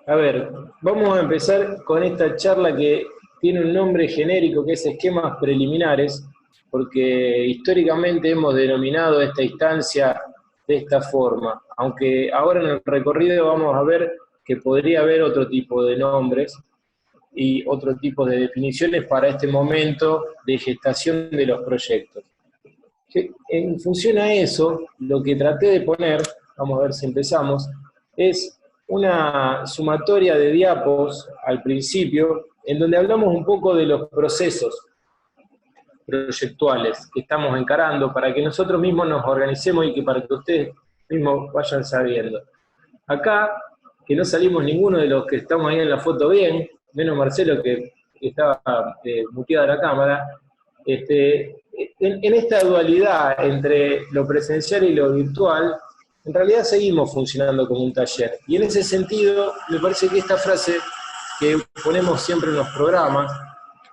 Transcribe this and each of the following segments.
A ver, vamos a empezar con esta charla que tiene un nombre genérico que es esquemas preliminares, porque históricamente hemos denominado esta instancia de esta forma, aunque ahora en el recorrido vamos a ver que podría haber otro tipo de nombres y otro tipo de definiciones para este momento de gestación de los proyectos. En función a eso, lo que traté de poner, vamos a ver si empezamos, es una sumatoria de diapos al principio, en donde hablamos un poco de los procesos proyectuales que estamos encarando para que nosotros mismos nos organicemos y que para que ustedes mismos vayan sabiendo. Acá, que no salimos ninguno de los que estamos ahí en la foto bien, menos Marcelo que estaba muteada la cámara, en esta dualidad entre lo presencial y lo virtual, en realidad seguimos funcionando como un taller. Y en ese sentido, me parece que esta frase que ponemos siempre en los programas,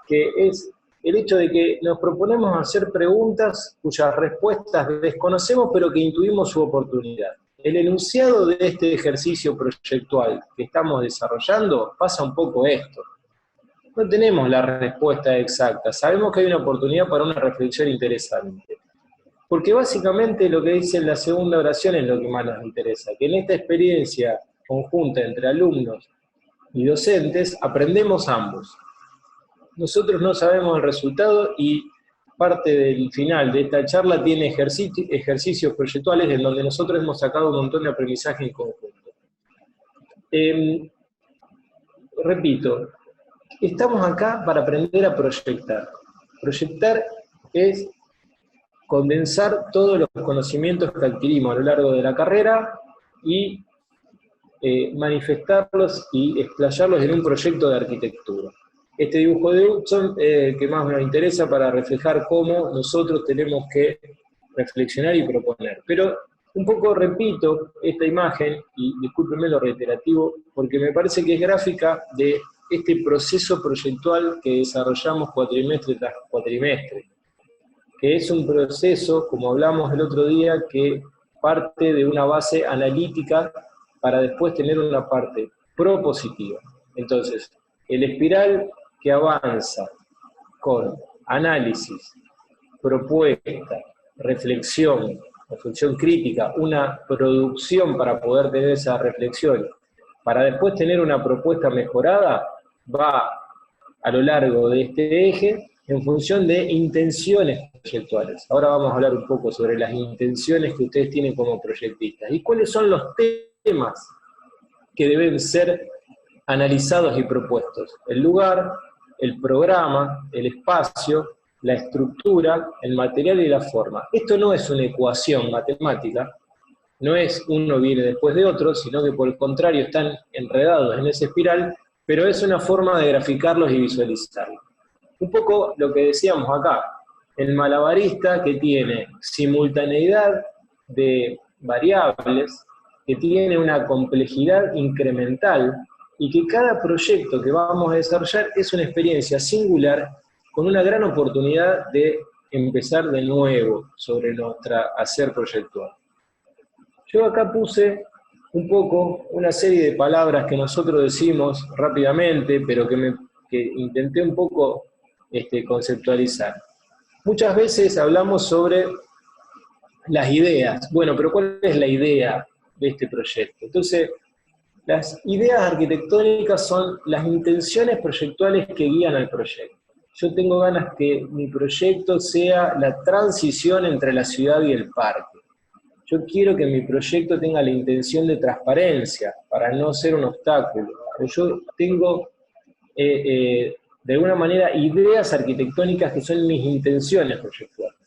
que es el hecho de que nos proponemos hacer preguntas cuyas respuestas desconocemos, pero que intuimos su oportunidad. El enunciado de este ejercicio proyectual que estamos desarrollando pasa un poco esto. No tenemos la respuesta exacta, sabemos que hay una oportunidad para una reflexión interesante. Porque básicamente lo que dice en la segunda oración es lo que más nos interesa, que en esta experiencia conjunta entre alumnos y docentes aprendemos ambos. Nosotros no sabemos el resultado y parte del final de esta charla tiene ejercicios proyectuales en donde nosotros hemos sacado un montón de aprendizaje en conjunto. Repito, estamos acá para aprender a proyectar. Proyectar es condensar todos los conocimientos que adquirimos a lo largo de la carrera y manifestarlos y explayarlos en un proyecto de arquitectura. Este dibujo de Hudson que más nos interesa para reflejar cómo nosotros tenemos que reflexionar y proponer. Pero un poco repito esta imagen, y discúlpenme lo reiterativo, porque me parece que es gráfica de este proceso proyectual que desarrollamos cuatrimestre tras cuatrimestre, que es un proceso, como hablamos el otro día, que parte de una base analítica para después tener una parte propositiva. Entonces, el espiral que avanza con análisis, propuesta, reflexión crítica, una producción para poder tener esa reflexión, para después tener una propuesta mejorada, va a lo largo de este eje en función de intenciones proyectuales. Ahora vamos a hablar un poco sobre las intenciones que ustedes tienen como proyectistas y cuáles son los temas que deben ser analizados y propuestos. El lugar, el programa, el espacio, la estructura, el material y la forma. Esto no es una ecuación matemática, no es uno viene después de otro, sino que por el contrario están enredados en esa espiral, pero es una forma de graficarlos y visualizarlos. Un poco lo que decíamos acá, el malabarista que tiene simultaneidad de variables, que tiene una complejidad incremental, y que cada proyecto que vamos a desarrollar es una experiencia singular con una gran oportunidad de empezar de nuevo sobre nuestra hacer proyectual. Yo acá puse un poco una serie de palabras que nosotros decimos rápidamente, pero que intenté un poco conceptualizar. Muchas veces hablamos sobre las ideas. Bueno, pero ¿cuál es la idea de este proyecto? Entonces, las ideas arquitectónicas son las intenciones proyectuales que guían al proyecto. Yo tengo ganas que mi proyecto sea la transición entre la ciudad y el parque. Yo quiero que mi proyecto tenga la intención de transparencia, para no ser un obstáculo. Yo tengo, de alguna manera, ideas arquitectónicas que son mis intenciones proyectuales.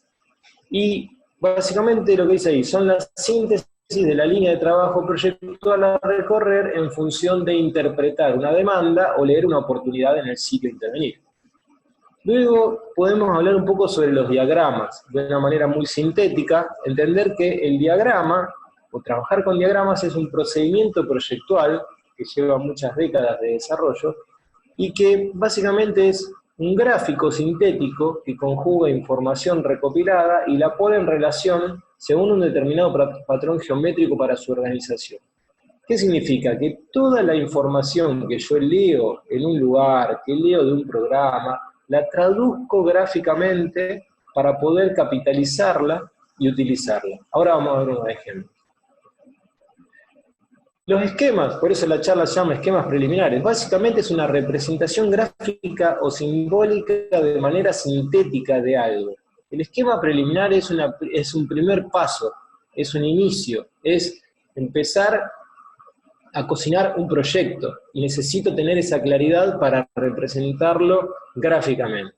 Y básicamente lo que dice ahí son las síntesis de la línea de trabajo proyectual a recorrer en función de interpretar una demanda o leer una oportunidad en el sitio a intervenir. Luego podemos hablar un poco sobre los diagramas, de una manera muy sintética, entender que el diagrama, o trabajar con diagramas, es un procedimiento proyectual que lleva muchas décadas de desarrollo, y que básicamente es un gráfico sintético que conjuga información recopilada y la pone en relación según un determinado patrón geométrico para su organización. ¿Qué significa? Que toda la información que yo leo en un lugar, que leo de un programa, la traduzco gráficamente para poder capitalizarla y utilizarla. Ahora vamos a ver unos ejemplos. Los esquemas, por eso la charla se llama esquemas preliminares, básicamente es una representación gráfica o simbólica de manera sintética de algo. El esquema preliminar es un primer paso, es un inicio, es empezar a cocinar un proyecto y necesito tener esa claridad para representarlo gráficamente.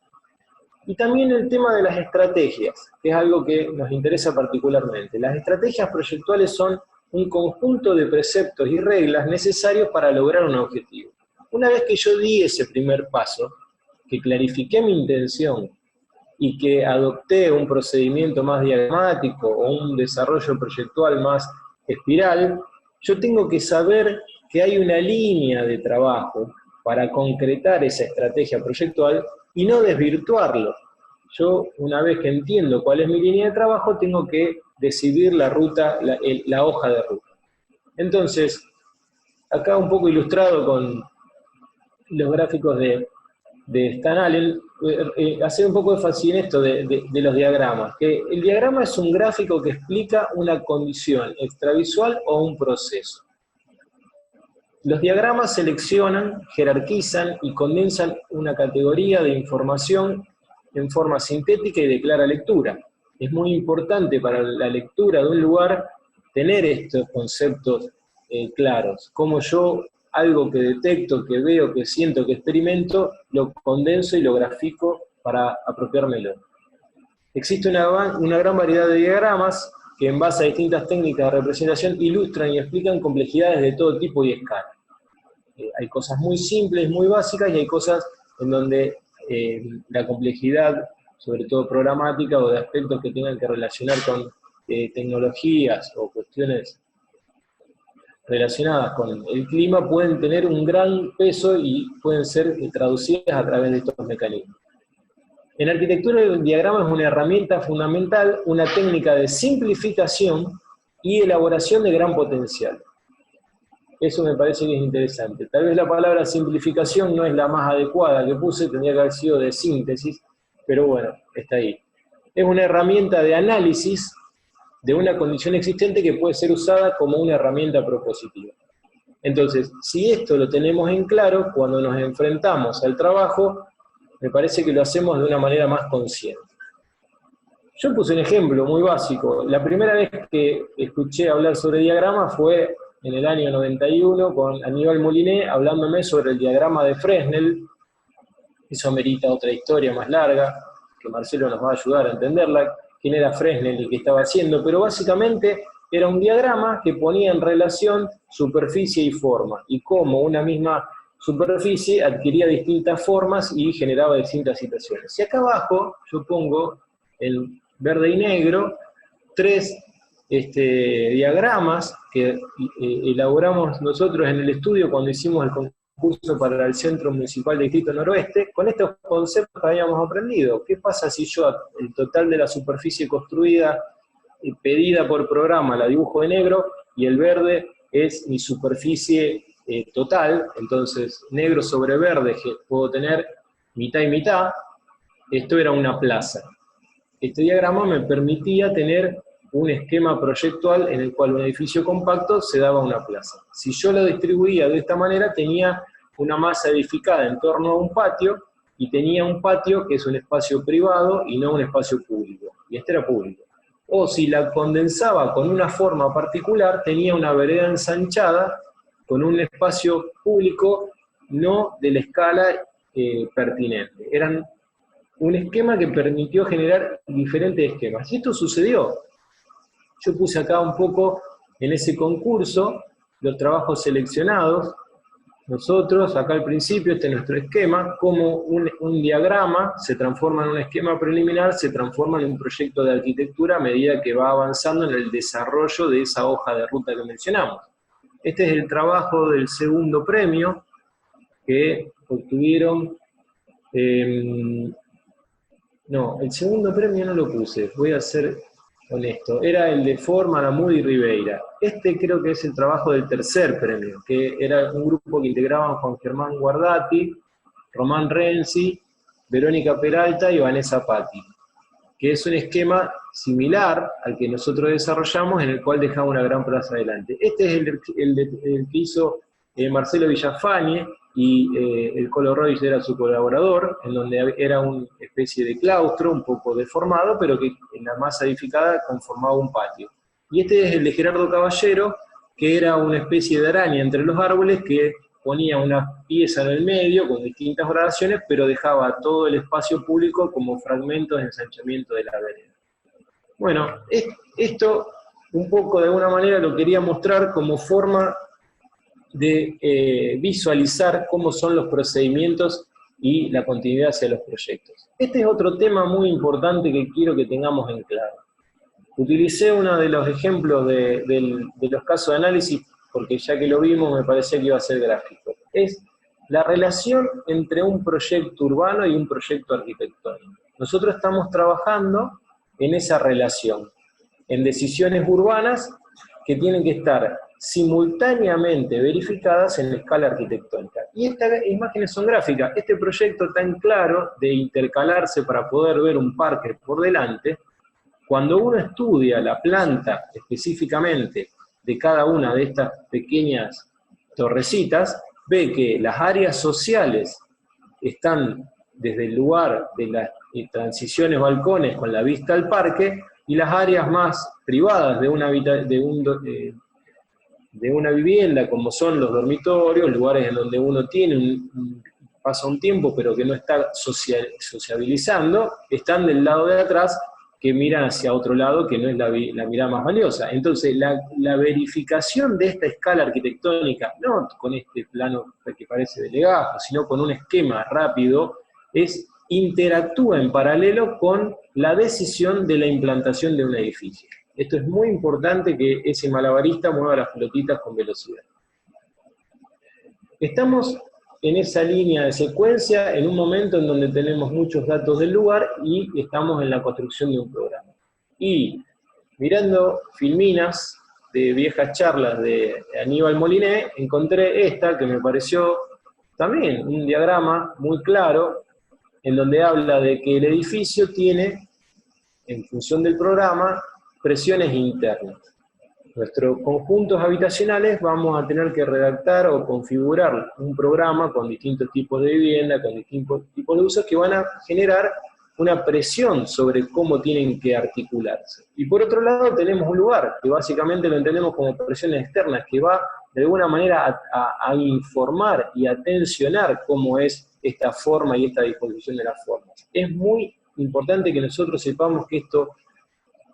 Y también el tema de las estrategias, que es algo que nos interesa particularmente. Las estrategias proyectuales son un conjunto de preceptos y reglas necesarios para lograr un objetivo. Una vez que yo di ese primer paso, que clarifiqué mi intención y que adopté un procedimiento más diagramático o un desarrollo proyectual más espiral, yo tengo que saber que hay una línea de trabajo para concretar esa estrategia proyectual y no desvirtuarlo. Yo, una vez que entiendo cuál es mi línea de trabajo, tengo que decidir la ruta, la hoja de ruta. Entonces, acá un poco ilustrado con los gráficos de Stan Allen, hacer un poco de énfasis en esto de los diagramas, que el diagrama es un gráfico que explica una condición extravisual o un proceso. Los diagramas seleccionan, jerarquizan y condensan una categoría de información en forma sintética y de clara lectura. Es muy importante para la lectura de un lugar tener estos conceptos claros, como yo algo que detecto, que veo, que siento, que experimento, lo condenso y lo grafico para apropiármelo. Existe una gran variedad de diagramas que en base a distintas técnicas de representación ilustran y explican complejidades de todo tipo y escala. Hay cosas muy simples, muy básicas, y hay cosas en donde la complejidad, sobre todo programática o de aspectos que tengan que relacionar con tecnologías o cuestiones relacionadas con el clima, pueden tener un gran peso y pueden ser traducidas a través de estos mecanismos. En arquitectura el diagrama es una herramienta fundamental, una técnica de simplificación y elaboración de gran potencial. Eso me parece que es interesante. Tal vez la palabra simplificación no es la más adecuada que puse, tendría que haber sido de síntesis, pero bueno, está ahí. Es una herramienta de análisis de una condición existente que puede ser usada como una herramienta propositiva. Entonces, si esto lo tenemos en claro, cuando nos enfrentamos al trabajo, me parece que lo hacemos de una manera más consciente. Yo puse un ejemplo muy básico. La primera vez que escuché hablar sobre diagramas fue en el año 91 con Aníbal Moliné hablándome sobre el diagrama de Fresnel. Eso amerita otra historia más larga, que Marcelo nos va a ayudar a entenderla, quién era Fresnel y qué estaba haciendo, pero básicamente era un diagrama que ponía en relación superficie y forma, y cómo una misma superficie adquiría distintas formas y generaba distintas situaciones. Y acá abajo yo pongo en verde y negro tres diagramas que elaboramos nosotros en el estudio cuando hicimos el concurso para el Centro Municipal de Distrito Noroeste, con estos conceptos que habíamos aprendido. ¿Qué pasa si yo el total de la superficie construida pedida por programa la dibujo de negro y el verde es mi superficie total? Entonces negro sobre verde puedo tener mitad y mitad. Esto era una plaza. Este diagrama me permitía tener un esquema proyectual en el cual un edificio compacto se daba a una plaza. Si yo lo distribuía de esta manera, tenía una masa edificada en torno a un patio, y tenía un patio que es un espacio privado y no un espacio público, y este era público. O si la condensaba con una forma particular, tenía una vereda ensanchada con un espacio público no de la escala pertinente. Eran un esquema que permitió generar diferentes esquemas. Y esto sucedió. Yo puse acá un poco en ese concurso los trabajos seleccionados. Nosotros, acá al principio, este es nuestro esquema, como un diagrama se transforma en un esquema preliminar, se transforma en un proyecto de arquitectura a medida que va avanzando en el desarrollo de esa hoja de ruta que mencionamos. Este es el trabajo del segundo premio que obtuvieron. No, el segundo premio no lo puse, voy a hacer honesto, era el de Ford, Malamud y Ribeira. Este creo que es el trabajo del tercer premio, que era un grupo que integraban Juan Germán Guardati, Román Renzi, Verónica Peralta y Vanessa Patti, que es un esquema similar al que nosotros desarrollamos, en el cual dejamos una gran plaza adelante. Este es el que hizo Marcelo Villafañe, y el Colo Royce era su colaborador, en donde era una especie de claustro, un poco deformado, pero que en la masa edificada conformaba un patio. Y este es el de Gerardo Caballero, que era una especie de araña entre los árboles, que ponía una pieza en el medio con distintas gradaciones, pero dejaba todo el espacio público como fragmentos de ensanchamiento de la vereda. Bueno, esto un poco de alguna manera lo quería mostrar como forma de visualizar cómo son los procedimientos y la continuidad hacia los proyectos. Este es otro tema muy importante que quiero que tengamos en claro. Utilicé uno de los ejemplos de los casos de análisis, porque ya que lo vimos me parecía que iba a ser gráfico. Es la relación entre un proyecto urbano y un proyecto arquitectónico. Nosotros estamos trabajando en esa relación, en decisiones urbanas que tienen que estar simultáneamente verificadas en la escala arquitectónica. Y estas imágenes son gráficas. Este proyecto tan claro de intercalarse para poder ver un parque por delante, cuando uno estudia la planta específicamente de cada una de estas pequeñas torrecitas, ve que las áreas sociales están desde el lugar de las transiciones balcones con la vista al parque, y las áreas más privadas de una vivienda, como son los dormitorios, lugares en donde uno pasa un tiempo pero que no está sociabilizando, están del lado de atrás, que miran hacia otro lado, que no es la mirada más valiosa. Entonces, la verificación de esta escala arquitectónica, no con este plano que parece de legajo, sino con un esquema rápido, interactúa en paralelo con la decisión de la implantación de un edificio. Esto es muy importante, que ese malabarista mueva las pelotitas con velocidad. Estamos en esa línea de secuencia, en un momento en donde tenemos muchos datos del lugar y estamos en la construcción de un programa. Y mirando filminas de viejas charlas de Aníbal Moliné, encontré esta que me pareció también un diagrama muy claro, en donde habla de que el edificio tiene, en función del programa, presiones internas. Nuestros conjuntos habitacionales vamos a tener que redactar o configurar un programa con distintos tipos de vivienda, con distintos tipos de usos, que van a generar una presión sobre cómo tienen que articularse. Y por otro lado tenemos un lugar, que básicamente lo entendemos como presiones externas, que va de alguna manera a informar y a tensionar cómo es esta forma y esta disposición de las formas. Es muy importante que nosotros sepamos que esto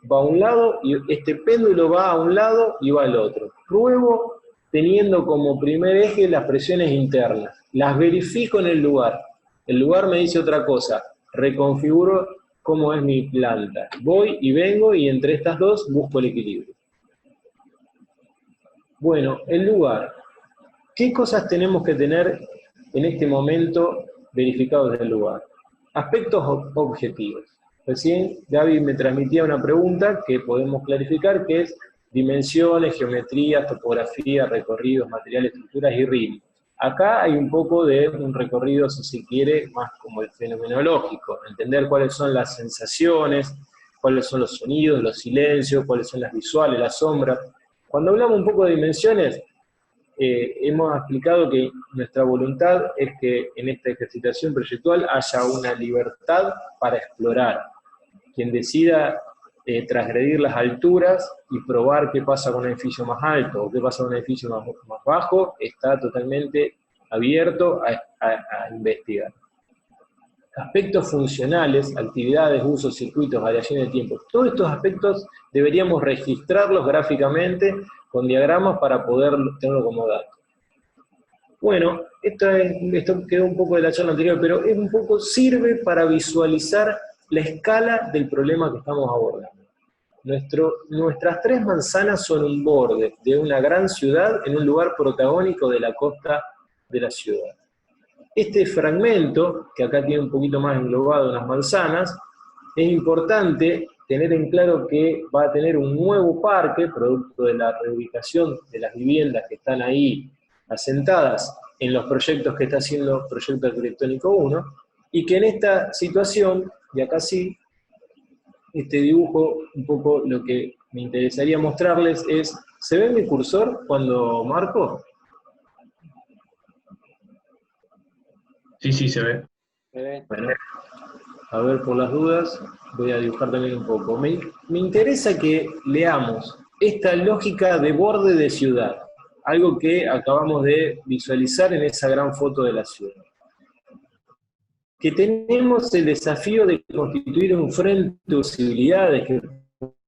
va a un lado, y este péndulo va a un lado y va al otro. Pruebo teniendo como primer eje las presiones internas. Las verifico en el lugar. El lugar me dice otra cosa. Reconfiguro cómo es mi planta. Voy y vengo, y entre estas dos busco el equilibrio. Bueno, el lugar. ¿Qué cosas tenemos que tener en este momento verificados del lugar? Aspectos objetivos. Recién Gaby me transmitía una pregunta que podemos clarificar, que es dimensiones, geometrías, topografía, recorridos, materiales, estructuras y ritmos. Acá hay un poco de un recorrido, si se quiere, más como el fenomenológico, entender cuáles son las sensaciones, cuáles son los sonidos, los silencios, cuáles son las visuales, las sombras. Cuando hablamos un poco de dimensiones, hemos explicado que nuestra voluntad es que en esta ejercitación proyectual haya una libertad para explorar. Quien decida transgredir las alturas y probar qué pasa con un edificio más alto o qué pasa con un edificio más bajo, está totalmente abierto a investigar. Aspectos funcionales, actividades, usos, circuitos, variaciones de tiempo. Todos estos aspectos deberíamos registrarlos gráficamente con diagramas para poder tenerlo como dato. Bueno, esto quedó un poco de la charla anterior, pero sirve para visualizar la escala del problema que estamos abordando. Nuestras tres manzanas son un borde de una gran ciudad en un lugar protagónico de la costa de la ciudad. Este fragmento, que acá tiene un poquito más englobado unas manzanas, es importante tener en claro que va a tener un nuevo parque, producto de la reubicación de las viviendas que están ahí asentadas en los proyectos que está haciendo Proyecto Arquitectónico 1, y que en esta situación, y acá sí, este dibujo, un poco lo que me interesaría mostrarles es, ¿se ve mi cursor cuando marco? Sí, sí, se ve. Bueno, a ver, por las dudas, voy a dibujar también un poco. Me interesa que leamos esta lógica de borde de ciudad, algo que acabamos de visualizar en esa gran foto de la ciudad. Que tenemos el desafío de constituir un frente de posibilidades que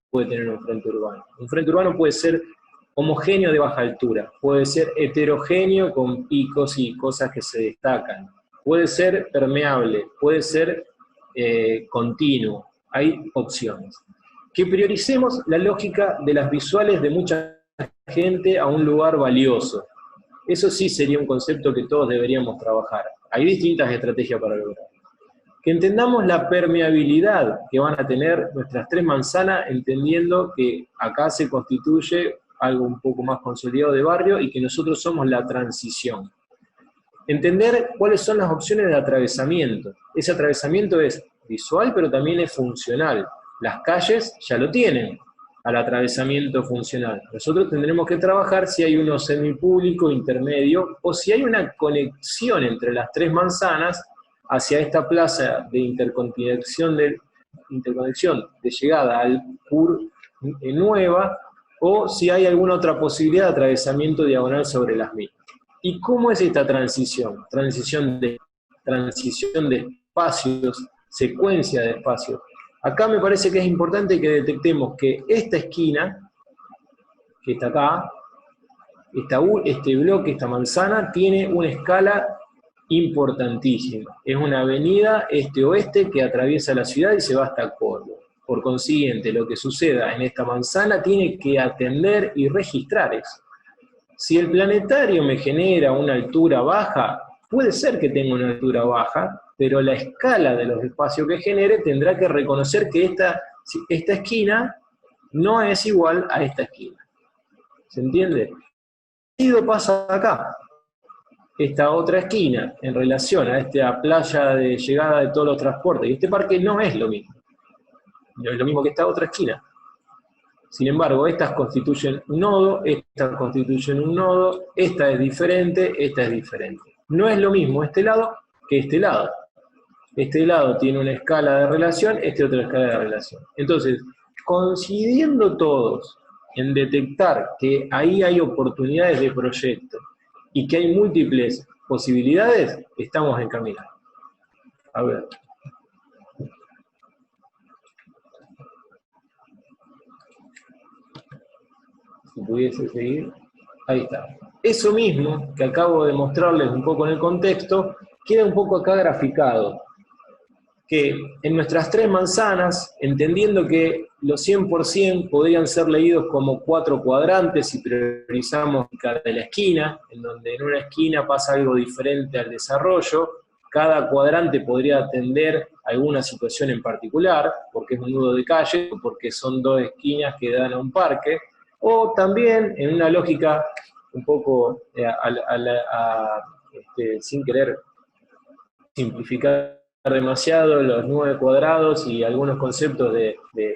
puede tener un frente urbano. Un frente urbano puede ser homogéneo de baja altura, puede ser heterogéneo con picos y cosas que se destacan, puede ser permeable, puede ser continuo, hay opciones. Que prioricemos la lógica de las visuales de mucha gente a un lugar valioso. Eso sí sería un concepto que todos deberíamos trabajar. Hay distintas estrategias para lograrlo. Que entendamos la permeabilidad que van a tener nuestras tres manzanas, entendiendo que acá se constituye algo un poco más consolidado de barrio y que nosotros somos la transición. Entender cuáles son las opciones de atravesamiento. Ese atravesamiento es visual, pero también es funcional. Las calles ya lo tienen al atravesamiento funcional. Nosotros tendremos que trabajar si hay uno semipúblico, intermedio, o si hay una conexión entre las tres manzanas hacia esta plaza de interconexión de llegada al PUR nueva, o si hay alguna otra posibilidad de atravesamiento diagonal sobre las mismas. ¿Y cómo es esta transición? Transición de espacios, secuencia de espacios. Acá me parece que es importante que detectemos que esta esquina, que está acá, este bloque, esta manzana, tiene una escala importantísima. Es una avenida este-oeste que atraviesa la ciudad y se va hasta Córdoba. Por consiguiente, lo que suceda en esta manzana tiene que atender y registrar eso. Si el planetario me genera una altura baja, puede ser que tenga una altura baja, pero la escala de los espacios que genere tendrá que reconocer que esta esquina no es igual a esta esquina. ¿Se entiende? ¿Qué pasa acá? Esta otra esquina, en relación a esta playa de llegada de todos los transportes, y este parque no es lo mismo. No es lo mismo que esta otra esquina. Sin embargo, estas constituyen un nodo, estas constituyen un nodo, esta es diferente, esta es diferente. No es lo mismo este lado que este lado. Este lado tiene una escala de relación, este otra escala de relación. Entonces, coincidiendo todos en detectar que ahí hay oportunidades de proyecto y que hay múltiples posibilidades, estamos encaminados. A ver. Si pudiese seguir, ahí está. Eso mismo que acabo de mostrarles un poco en el contexto, queda un poco acá graficado. Que en nuestras tres manzanas, entendiendo que los 100% podrían ser leídos como 4 cuadrantes si priorizamos cada de la esquina, en donde en una esquina pasa algo diferente al desarrollo, cada cuadrante podría atender alguna situación en particular, porque es un nudo de calle, o porque son 2 esquinas que dan a un parque, o también en una lógica un poco sin querer simplificar demasiado los 9 cuadrados y algunos conceptos de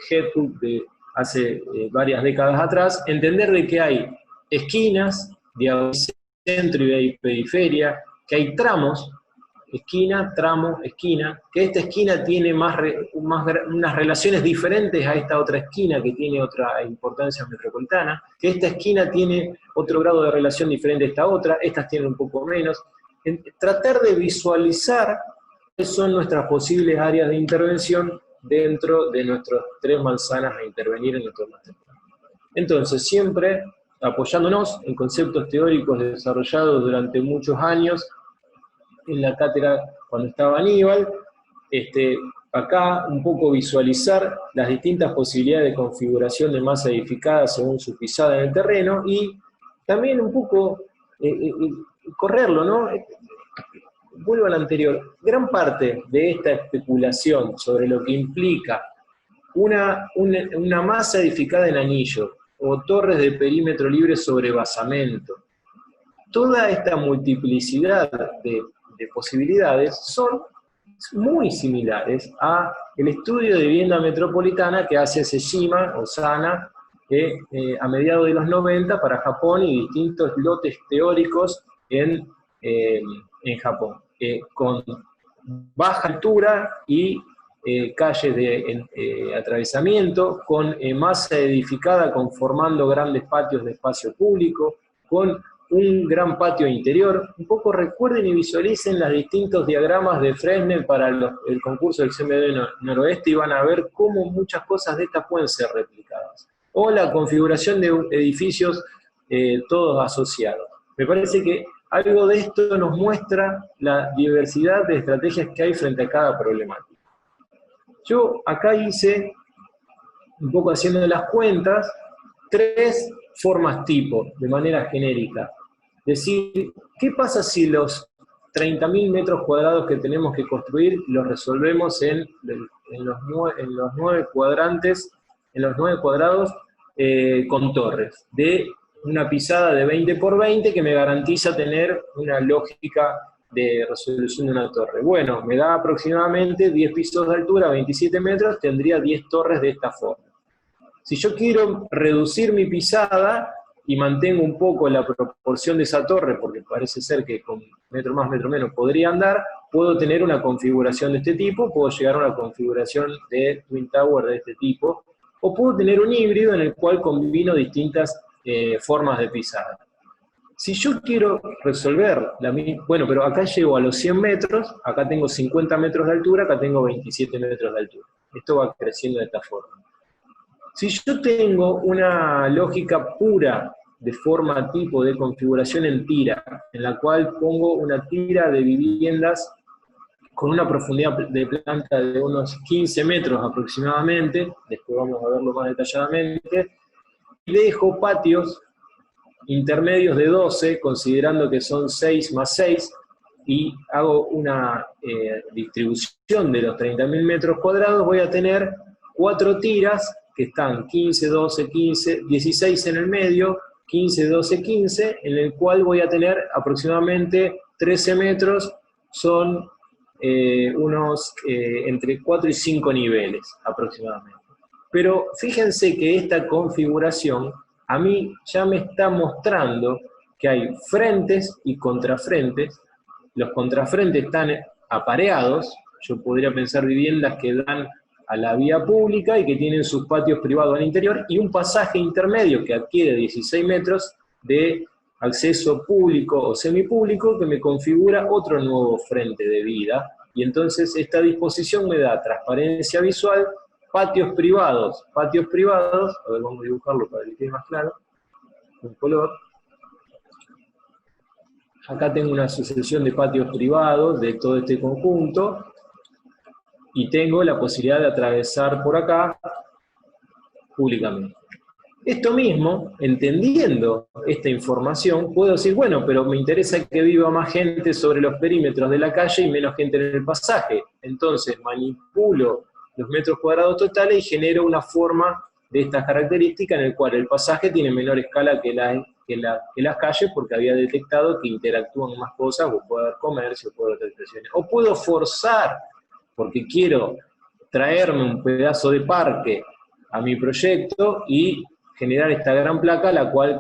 Hedhook de hace varias décadas atrás, entender de que hay esquinas, de centro y hay periferia, que hay tramos, esquina, tramo, esquina, que esta esquina tiene unas relaciones diferentes a esta otra esquina que tiene otra importancia metropolitana, que esta esquina tiene otro grado de relación diferente a esta otra, estas tienen un poco menos. Tratar de visualizar cuáles son nuestras posibles áreas de intervención dentro de nuestras 3 manzanas a intervenir en nuestro máster. Entonces, siempre apoyándonos en conceptos teóricos desarrollados durante muchos años, en la cátedra cuando estaba Aníbal, acá un poco visualizar las distintas posibilidades de configuración de masa edificada según su pisada en el terreno, y también un poco correrlo, ¿no? Vuelvo al anterior, gran parte de esta especulación sobre lo que implica una masa edificada en anillo, o torres de perímetro libre sobre basamento. Toda esta multiplicidad de posibilidades son muy similares a el estudio de vivienda metropolitana que hace Sejima o Sana a mediados de los 90 para Japón y distintos lotes teóricos en Japón, con baja altura y calles de atravesamiento, con masa edificada conformando grandes patios de espacio público, con un gran patio interior. Un poco recuerden y visualicen los distintos diagramas de Fresnel para el concurso del CMD Noroeste y van a ver cómo muchas cosas de estas pueden ser replicadas. O la configuración de edificios todos asociados. Me parece que algo de esto nos muestra la diversidad de estrategias que hay frente a cada problemática. Yo acá hice, un poco haciendo las cuentas, 3 formas tipo, de manera genérica. Decir, ¿qué pasa si los 30.000 metros cuadrados que tenemos que construir los resolvemos en los 9 cuadrantes, en los 9 cuadrados con torres, de una pisada de 20 por 20 que me garantiza tener una lógica de resolución de una torre? Bueno, me da aproximadamente 10 pisos de altura, 27 metros, tendría 10 torres de esta forma. Si yo quiero reducir mi pisada y mantengo un poco la proporción de esa torre, porque parece ser que con metro más, metro menos podría andar, puedo tener una configuración de este tipo, puedo llegar a una configuración de Twin Tower de este tipo, o puedo tener un híbrido en el cual combino distintas formas de pisada. Si yo quiero resolver, bueno, pero acá llego a los 100 metros, acá tengo 50 metros de altura, acá tengo 27 metros de altura. Esto va creciendo de esta forma. Si yo tengo una lógica pura de forma tipo de configuración en tira, en la cual pongo una tira de viviendas con una profundidad de planta de unos 15 metros aproximadamente, después vamos a verlo más detalladamente, y dejo patios intermedios de 12, considerando que son 6 más 6, y hago una distribución de los 30.000 metros cuadrados, voy a tener 4 tiras que están 15, 12, 15, 16 en el medio, 15, 12, 15, en el cual voy a tener aproximadamente 13 metros, son entre 4 y 5 niveles aproximadamente. Pero fíjense que esta configuración a mí ya me está mostrando que hay frentes y contrafrentes. Los contrafrentes están apareados, yo podría pensar viviendas que dan a la vía pública y que tienen sus patios privados al interior, y un pasaje intermedio que adquiere 16 metros de acceso público o semipúblico que me configura otro nuevo frente de vida, y entonces esta disposición me da transparencia visual, patios privados, a ver, vamos a dibujarlo para que quede más claro, un color. Acá tengo una sucesión de patios privados de todo este conjunto, y tengo la posibilidad de atravesar por acá públicamente. Esto mismo, entendiendo esta información, puedo decir, bueno, pero me interesa que viva más gente sobre los perímetros de la calle y menos gente en el pasaje. Entonces manipulo los metros cuadrados totales y genero una forma de estas características en el cual el pasaje tiene menor escala que las calles, porque había detectado que interactúan más cosas, o puede haber comercio, puede haber expresiones. O puedo forzar, porque quiero traerme un pedazo de parque a mi proyecto y generar esta gran placa, la cual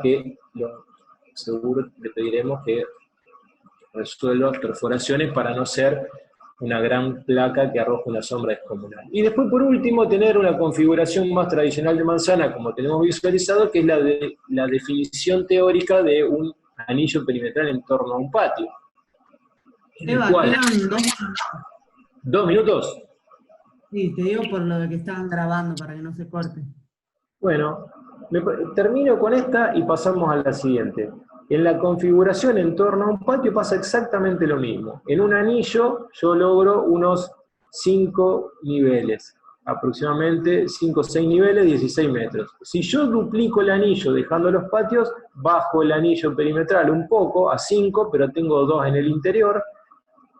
seguro le pediremos que resuelva perforaciones para no ser una gran placa que arroja una sombra descomunal. Y después, por último, tener una configuración más tradicional de manzana, como tenemos visualizado, que es la definición teórica de un anillo perimetral en torno a un patio. ¿2 minutos? Sí, te digo por lo de que estaban grabando, para que no se corte. Bueno, termino con esta y pasamos a la siguiente. En la configuración en torno a un patio pasa exactamente lo mismo. En un anillo yo logro unos 5 niveles, aproximadamente 5 o 6 niveles, 16 metros. Si yo duplico el anillo dejando los patios, bajo el anillo perimetral un poco, a 5, pero tengo 2 en el interior,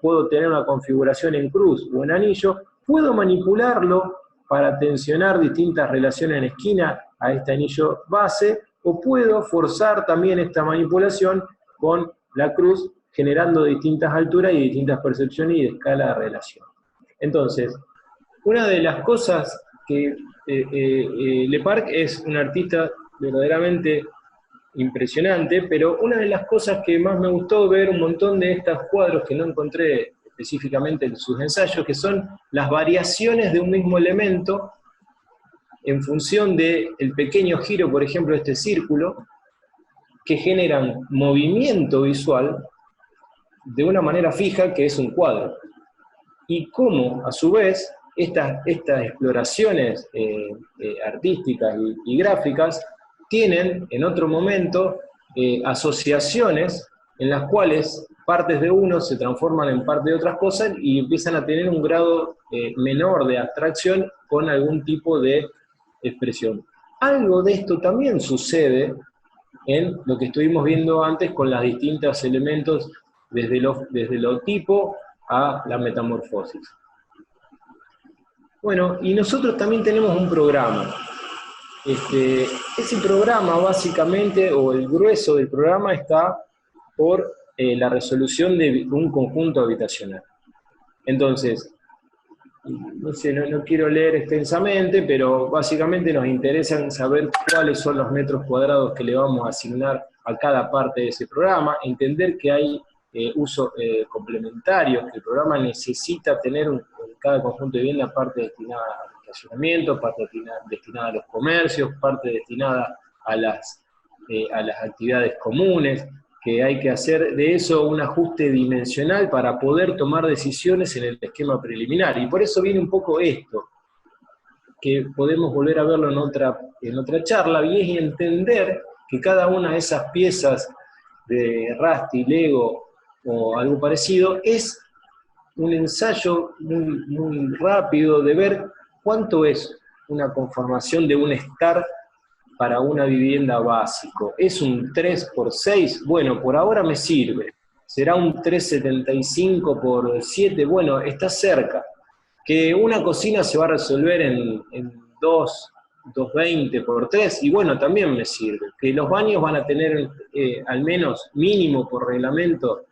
puedo tener una configuración en cruz o en anillo, puedo manipularlo para tensionar distintas relaciones en esquina a este anillo base, o puedo forzar también esta manipulación con la cruz, generando distintas alturas y distintas percepciones y de escala de relación. Entonces, una de las cosas que Le Parc es un artista verdaderamente impresionante, pero una de las cosas que más me gustó ver un montón de estos cuadros que no encontré específicamente en sus ensayos, que son las variaciones de un mismo elemento en función del pequeño giro, por ejemplo, de este círculo, que generan movimiento visual de una manera fija, que es un cuadro. Y cómo, a su vez, estas exploraciones artísticas y gráficas tienen, en otro momento, asociaciones en las cuales partes de uno se transforman en parte de otras cosas y empiezan a tener un grado menor de abstracción con algún tipo de expresión. Algo de esto también sucede en lo que estuvimos viendo antes con los distintos elementos desde lo tipo a la metamorfosis. Bueno, y nosotros también tenemos un programa. Ese programa básicamente, o el grueso del programa, está por la resolución de un conjunto habitacional. Entonces, no sé, no quiero leer extensamente, pero básicamente nos interesa saber cuáles son los metros cuadrados que le vamos a asignar a cada parte de ese programa, entender que hay usos complementarios, que el programa necesita tener en cada conjunto de vivienda parte destinada al estacionamiento, parte destinada a los comercios, parte destinada a las actividades comunes, que hay que hacer de eso un ajuste dimensional para poder tomar decisiones en el esquema preliminar. Y por eso viene un poco esto, que podemos volver a verlo en otra charla, y es entender que cada una de esas piezas de Rusty, Lego o algo parecido es un ensayo muy rápido de ver cuánto es una conformación de un estar para una vivienda básico. ¿Es un 3×6? Bueno, por ahora me sirve. ¿Será un 3,75×7? Bueno, está cerca. Que una cocina se va a resolver en 2,20×3, y bueno, también me sirve. Que los baños van a tener al menos mínimo por reglamento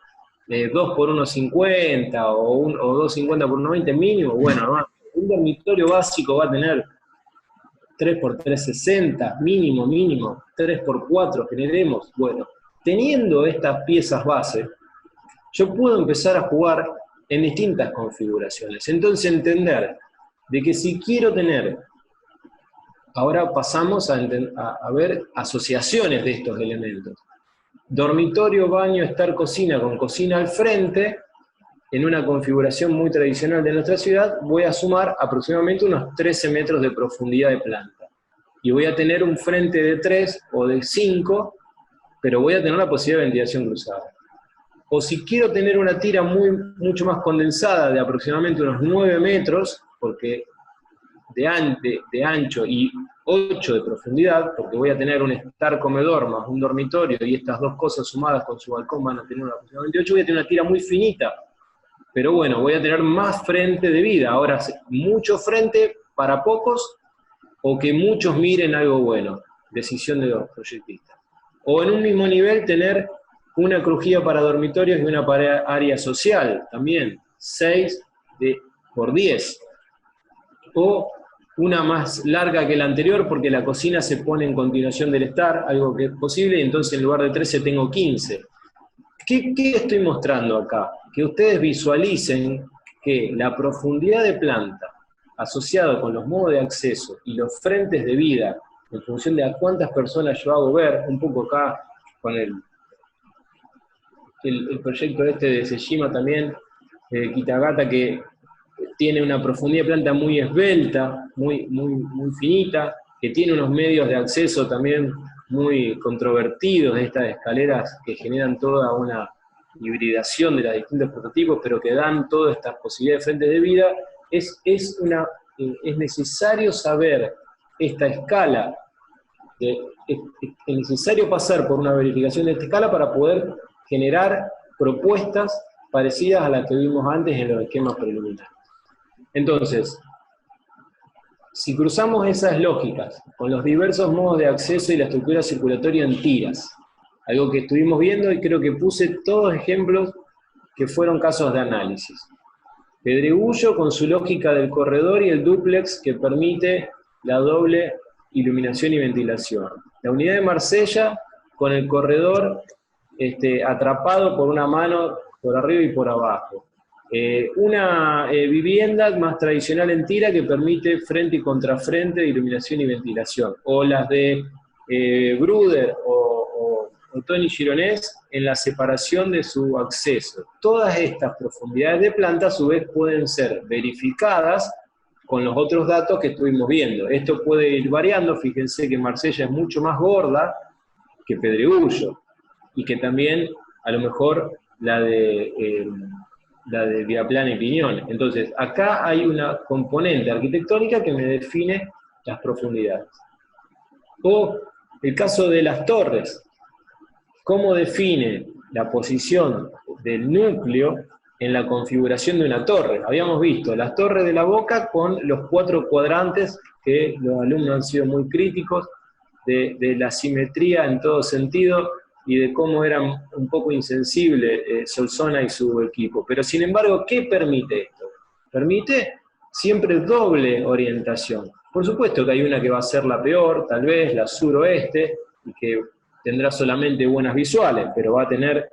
2×1,50 o 2,50×1,20 mínimo. Bueno, un dormitorio básico va a tener 3×3,60, mínimo, 3×4 generemos. Bueno, teniendo estas piezas base, yo puedo empezar a jugar en distintas configuraciones. Entonces entender de que si quiero tener, ahora pasamos a ver asociaciones de estos elementos. Dormitorio, baño, estar, cocina, con cocina al frente, en una configuración muy tradicional de nuestra ciudad, voy a sumar aproximadamente unos 13 metros de profundidad de planta. Y voy a tener un frente de 3 o de 5, pero voy a tener la posibilidad de ventilación cruzada. O si quiero tener una tira mucho más condensada, de aproximadamente unos 9 metros, porque de ancho y 8 de profundidad, porque voy a tener un estar comedor más un dormitorio, y estas dos cosas sumadas con su balcón van a tener aproximadamente 8, voy a tener una tira muy finita. Pero bueno, voy a tener más frente de vida. Ahora, mucho frente para pocos, o que muchos miren algo bueno. Decisión de los proyectistas. O en un mismo nivel tener una crujía para dormitorios y una para área social, también, 6×10. O una más larga que la anterior, porque la cocina se pone en continuación del estar, algo que es posible, y entonces en lugar de 13 tengo 15. ¿Qué estoy mostrando acá? Que ustedes visualicen que la profundidad de planta asociado con los modos de acceso y los frentes de vida, en función de a cuántas personas yo hago ver, un poco acá con el proyecto de Sejima también, Kitagata, que tiene una profundidad de planta muy esbelta, muy finita, que tiene unos medios de acceso también muy controvertidos, estas escaleras que generan toda una hibridación de los distintos prototipos, pero que dan todas estas posibilidades de frentes de vida. Es necesario saber esta escala, es necesario pasar por una verificación de esta escala para poder generar propuestas parecidas a las que vimos antes en los esquemas preliminares. Entonces, si cruzamos esas lógicas con los diversos modos de acceso y la estructura circulatoria en tiras, algo que estuvimos viendo y creo que puse todos ejemplos que fueron casos de análisis. Pedregullo con su lógica del corredor y el dúplex que permite la doble iluminación y ventilación. La unidad de Marsella con el corredor atrapado por una mano por arriba y por abajo. Una vivienda más tradicional en tira que permite frente y contrafrente de iluminación y ventilación. O las de Bruder o Tony Gironès en la separación de su acceso. Todas estas profundidades de planta a su vez pueden ser verificadas con los otros datos que estuvimos viendo. Esto puede ir variando, fíjense que Marsella es mucho más gorda que Pedregullo, y que también a lo mejor la de Viaplana y Piñón. Entonces, acá hay una componente arquitectónica que me define las profundidades. O el caso de las torres. ¿Cómo define la posición del núcleo en la configuración de una torre? Habíamos visto las torres de la Boca con los 4 cuadrantes, que los alumnos han sido muy críticos, de la simetría en todo sentido, y de cómo era un poco insensible Solsona y su equipo. Pero sin embargo, ¿qué permite esto? Permite siempre doble orientación. Por supuesto que hay una que va a ser la peor, tal vez la suroeste, y que tendrá solamente buenas visuales, pero va a tener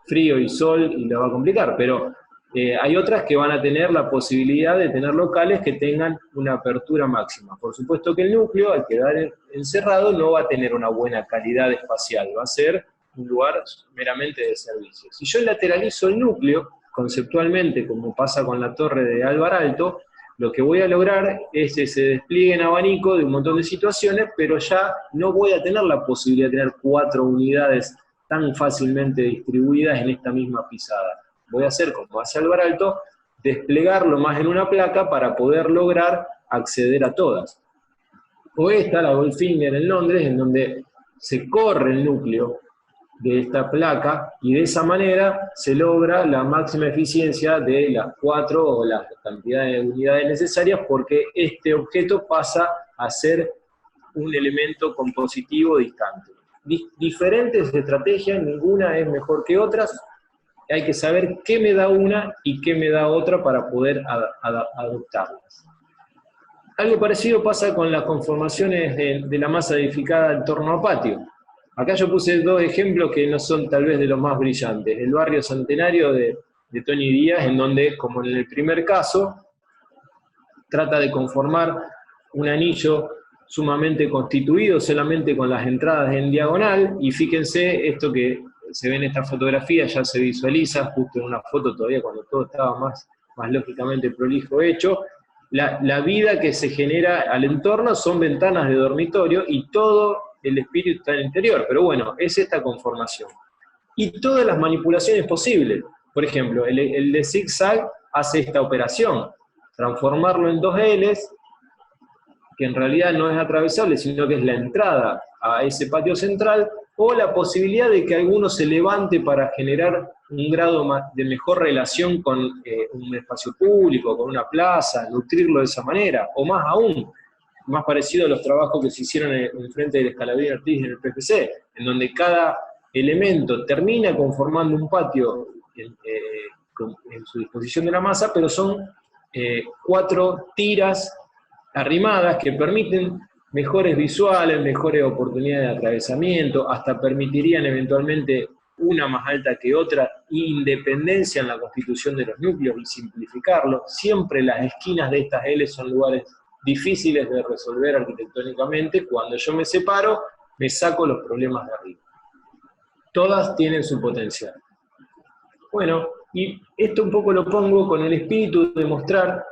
frío y sol y lo va a complicar. Pero hay otras que van a tener la posibilidad de tener locales que tengan una apertura máxima. Por supuesto que el núcleo, al quedar encerrado, no va a tener una buena calidad espacial, va a ser un lugar meramente de servicio. Si yo lateralizo el núcleo, conceptualmente, como pasa con la torre de Álvar Alto, lo que voy a lograr es ese despliegue en abanico de un montón de situaciones, pero ya no voy a tener la posibilidad de tener 4 unidades tan fácilmente distribuidas en esta misma pisada. Voy a hacer, como hace Álvar Alto, desplegarlo más en una placa para poder lograr acceder a todas. O esta, la Goldfinger en Londres, en donde se corre el núcleo de esta placa, y de esa manera se logra la máxima eficiencia de las 4 o la cantidad de unidades necesarias, porque este objeto pasa a ser un elemento compositivo distante. Diferentes estrategias, ninguna es mejor que otras, hay que saber qué me da una y qué me da otra para poder adoptarlas. Algo parecido pasa con las conformaciones de la masa edificada en torno a patio. Acá yo puse 2 ejemplos que no son tal vez de los más brillantes. El barrio Centenario de Tony Díaz, en donde, como en el primer caso, trata de conformar un anillo sumamente constituido, solamente con las entradas en diagonal, y fíjense, esto que se ve en esta fotografía ya se visualiza, justo en una foto todavía cuando todo estaba más lógicamente prolijo hecho. La vida que se genera al entorno son ventanas de dormitorio y todo el espíritu está en el interior, pero bueno, es esta conformación. Y todas las manipulaciones posibles. Por ejemplo, el de zigzag hace esta operación, transformarlo en 2 Ls, que en realidad no es atravesable, sino que es la entrada a ese patio central, o la posibilidad de que alguno se levante para generar un grado de mejor relación con un espacio público, con una plaza, nutrirlo de esa manera, o más aún, más parecido a los trabajos que se hicieron en frente del Escalabrini Ortiz en el PPC, en donde cada elemento termina conformando un patio en su disposición de la masa, pero son 4 tiras arrimadas que permiten mejores visuales, mejores oportunidades de atravesamiento, hasta permitirían eventualmente una más alta que otra, independencia en la constitución de los núcleos y simplificarlo. Siempre las esquinas de estas L son lugares difíciles de resolver arquitectónicamente. Cuando yo me separo, me saco los problemas de arriba. Todas tienen su potencial. Bueno, y esto un poco lo pongo con el espíritu de mostrar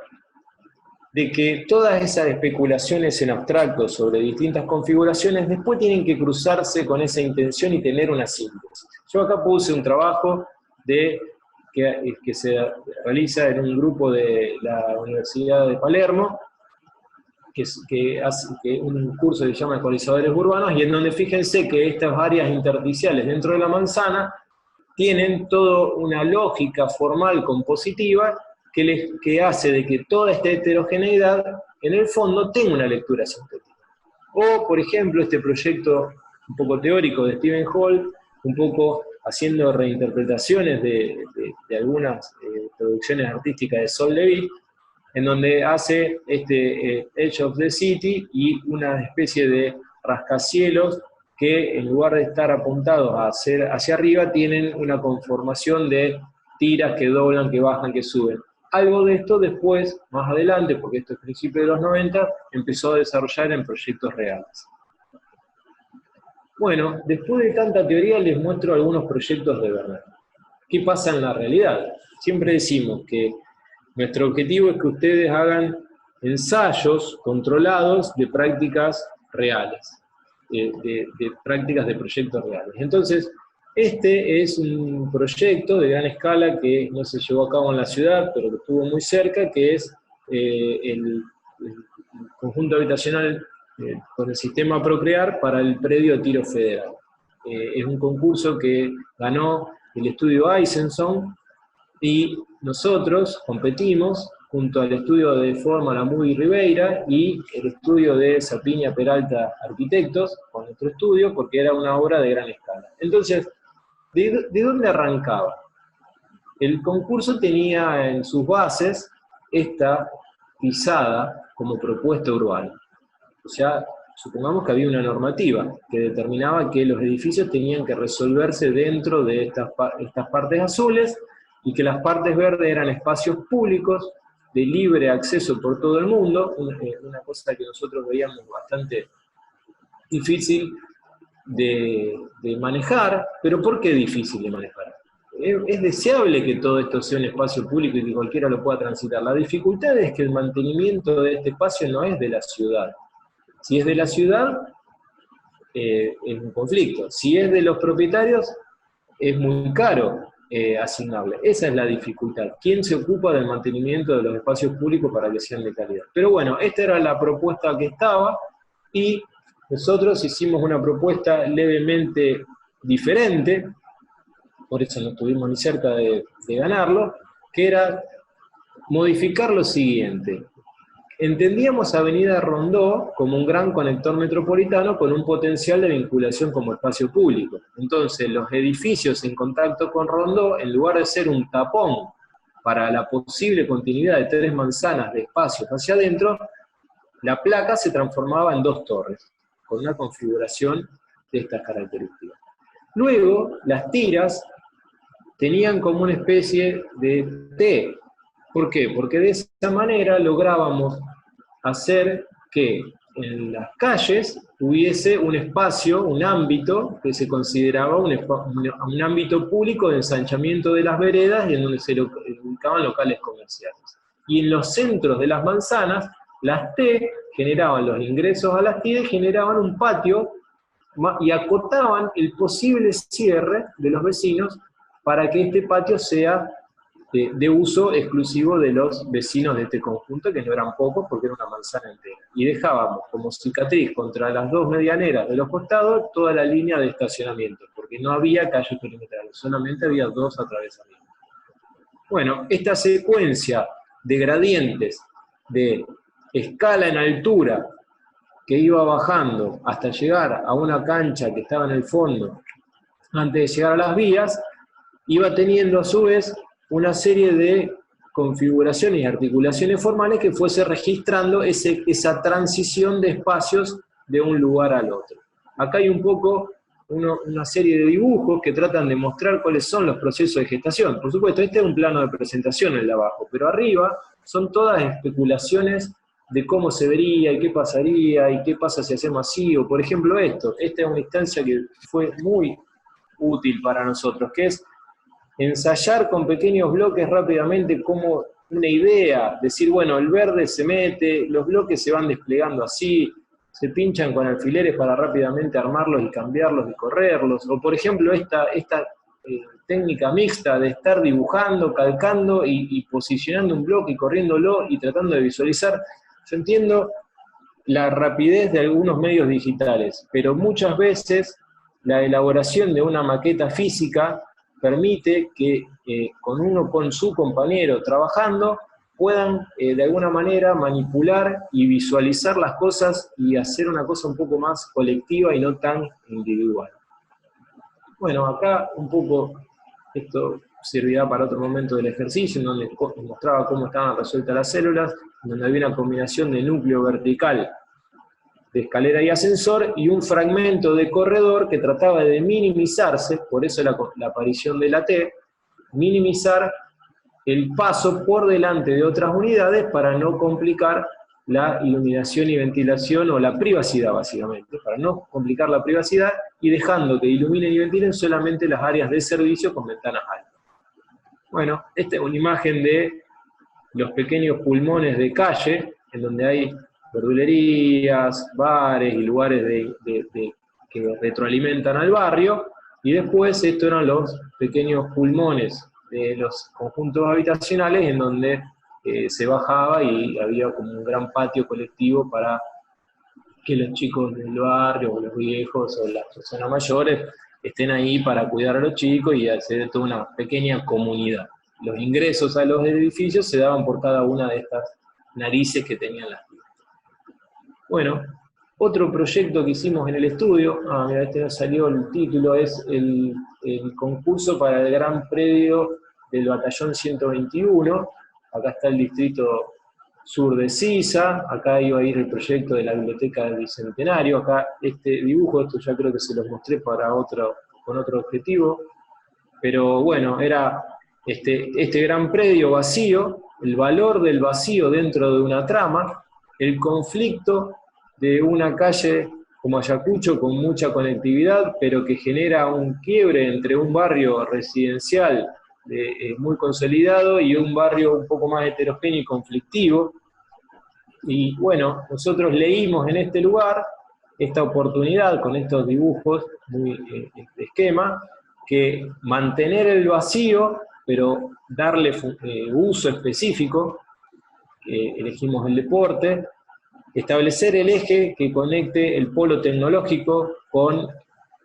de que todas esas especulaciones en abstracto sobre distintas configuraciones después tienen que cruzarse con esa intención y tener una síntesis. Yo acá puse un trabajo que se realiza en un grupo de la Universidad de Palermo, que hace un curso que se llama Ecualizadores Urbanos, y en donde fíjense que estas áreas intersticiales dentro de la manzana tienen toda una lógica formal compositiva que hace de que toda esta heterogeneidad en el fondo tenga una lectura sintética. O, por ejemplo, este proyecto un poco teórico de Stephen Hall, un poco haciendo reinterpretaciones de algunas producciones artísticas de Saul Levitt, en donde hace este Edge of the City y una especie de rascacielos que en lugar de estar apuntados hacia arriba, tienen una conformación de tiras que doblan, que bajan, que suben. Algo de esto después, más adelante, porque esto es principio de los 90, empezó a desarrollar en proyectos reales. Bueno, después de tanta teoría les muestro algunos proyectos de verdad. ¿Qué pasa en la realidad? Siempre decimos que nuestro objetivo es que ustedes hagan ensayos controlados de prácticas reales, de prácticas de proyectos reales. Entonces, este es un proyecto de gran escala que no se llevó a cabo en la ciudad, pero que estuvo muy cerca, que es el conjunto habitacional con el sistema Procrear para el predio Tiro Federal. Es un concurso que ganó el estudio Eisenson y nosotros competimos junto al estudio de Forma Muy Ribeira y el estudio de Sapiña Peralta Arquitectos con nuestro estudio porque era una obra de gran escala. Entonces, ¿de dónde arrancaba? El concurso tenía en sus bases esta pisada como propuesta urbana. O sea, supongamos que había una normativa que determinaba que los edificios tenían que resolverse dentro de estas partes azules y que las partes verdes eran espacios públicos de libre acceso por todo el mundo, una cosa que nosotros veíamos bastante difícil de manejar, pero ¿por qué difícil de manejar? Es deseable que todo esto sea un espacio público y que cualquiera lo pueda transitar. La dificultad es que el mantenimiento de este espacio no es de la ciudad. Si es de la ciudad, es un conflicto. Si es de los propietarios, es muy caro asignable. Esa es la dificultad. ¿Quién se ocupa del mantenimiento de los espacios públicos para que sean de calidad? Pero bueno, esta era la propuesta que estaba y nosotros hicimos una propuesta levemente diferente, por eso no estuvimos ni cerca de ganarlo, que era modificar lo siguiente. Entendíamos Avenida Rondó como un gran conector metropolitano con un potencial de vinculación como espacio público. Entonces, los edificios en contacto con Rondó, en lugar de ser un tapón para la posible continuidad de 3 manzanas de espacios hacia adentro, la placa se transformaba en 2 torres, con una configuración de estas características. Luego, las tiras tenían como una especie de T. ¿Por qué? Porque de esa manera lográbamos hacer que en las calles hubiese un espacio, un ámbito que se consideraba un ámbito público de ensanchamiento de las veredas y en donde se ubicaban locales comerciales. Y en los centros de las manzanas, las T generaban los ingresos a las TIDE, generaban un patio y acotaban el posible cierre de los vecinos para que este patio sea de uso exclusivo de los vecinos de este conjunto, que no eran pocos porque era una manzana entera. Y dejábamos como cicatriz contra las 2 medianeras de los costados toda la línea de estacionamiento, porque no había calles perimetrales, solamente había 2 atravesamientos. Bueno, esta secuencia de gradientes de escala en altura que iba bajando hasta llegar a una cancha que estaba en el fondo, antes de llegar a las vías, iba teniendo a su vez una serie de configuraciones y articulaciones formales que fuese registrando esa transición de espacios de un lugar al otro. Acá hay un poco una serie de dibujos que tratan de mostrar cuáles son los procesos de gestación. Por supuesto, este es un plano de presentación, el de abajo, pero arriba son todas especulaciones de cómo se vería y qué pasaría y qué pasa si hacemos así, o por ejemplo esta es una instancia que fue muy útil para nosotros, que es ensayar con pequeños bloques rápidamente como una idea, decir, bueno, el verde se mete, los bloques se van desplegando así, se pinchan con alfileres para rápidamente armarlos y cambiarlos y correrlos, o por ejemplo esta técnica mixta de estar dibujando, calcando y posicionando un bloque y corriéndolo y tratando de visualizar. Yo entiendo la rapidez de algunos medios digitales, pero muchas veces la elaboración de una maqueta física permite que con su compañero trabajando, puedan de alguna manera manipular y visualizar las cosas y hacer una cosa un poco más colectiva y no tan individual. Bueno, acá un poco esto servirá para otro momento del ejercicio, en donde mostraba cómo estaban resueltas las células, donde había una combinación de núcleo vertical, de escalera y ascensor, y un fragmento de corredor que trataba de minimizarse, por eso la aparición de la T, minimizar el paso por delante de otras unidades para no complicar la iluminación y ventilación, o la privacidad básicamente, para no complicar la privacidad y dejando que iluminen y ventilen solamente las áreas de servicio con ventanas altas. Bueno, esta es una imagen de los pequeños pulmones de calle, en donde hay verdulerías, bares y lugares que retroalimentan al barrio, y después estos eran los pequeños pulmones de los conjuntos habitacionales, en donde se bajaba y había como un gran patio colectivo para que los chicos del barrio, o los viejos, o las personas mayores, estén ahí para cuidar a los chicos y hacer toda una pequeña comunidad. Los ingresos a los edificios se daban por cada una de estas narices que tenían las tiendas. Bueno, otro proyecto que hicimos en el estudio, mira, este no salió el título, es el concurso para el Gran Predio del Batallón 121. Acá está el distrito sur de Sisa, acá iba a ir el proyecto de la Biblioteca del Bicentenario, acá este dibujo, esto ya creo que se los mostré con otro objetivo, pero bueno, era este gran predio vacío, el valor del vacío dentro de una trama, el conflicto de una calle como Ayacucho con mucha conectividad, pero que genera un quiebre entre un barrio residencial muy consolidado y un barrio un poco más heterogéneo y conflictivo. Y bueno, nosotros leímos en este lugar esta oportunidad con estos dibujos muy de esquema, que mantener el vacío, pero darle uso específico, elegimos el deporte, establecer el eje que conecte el polo tecnológico con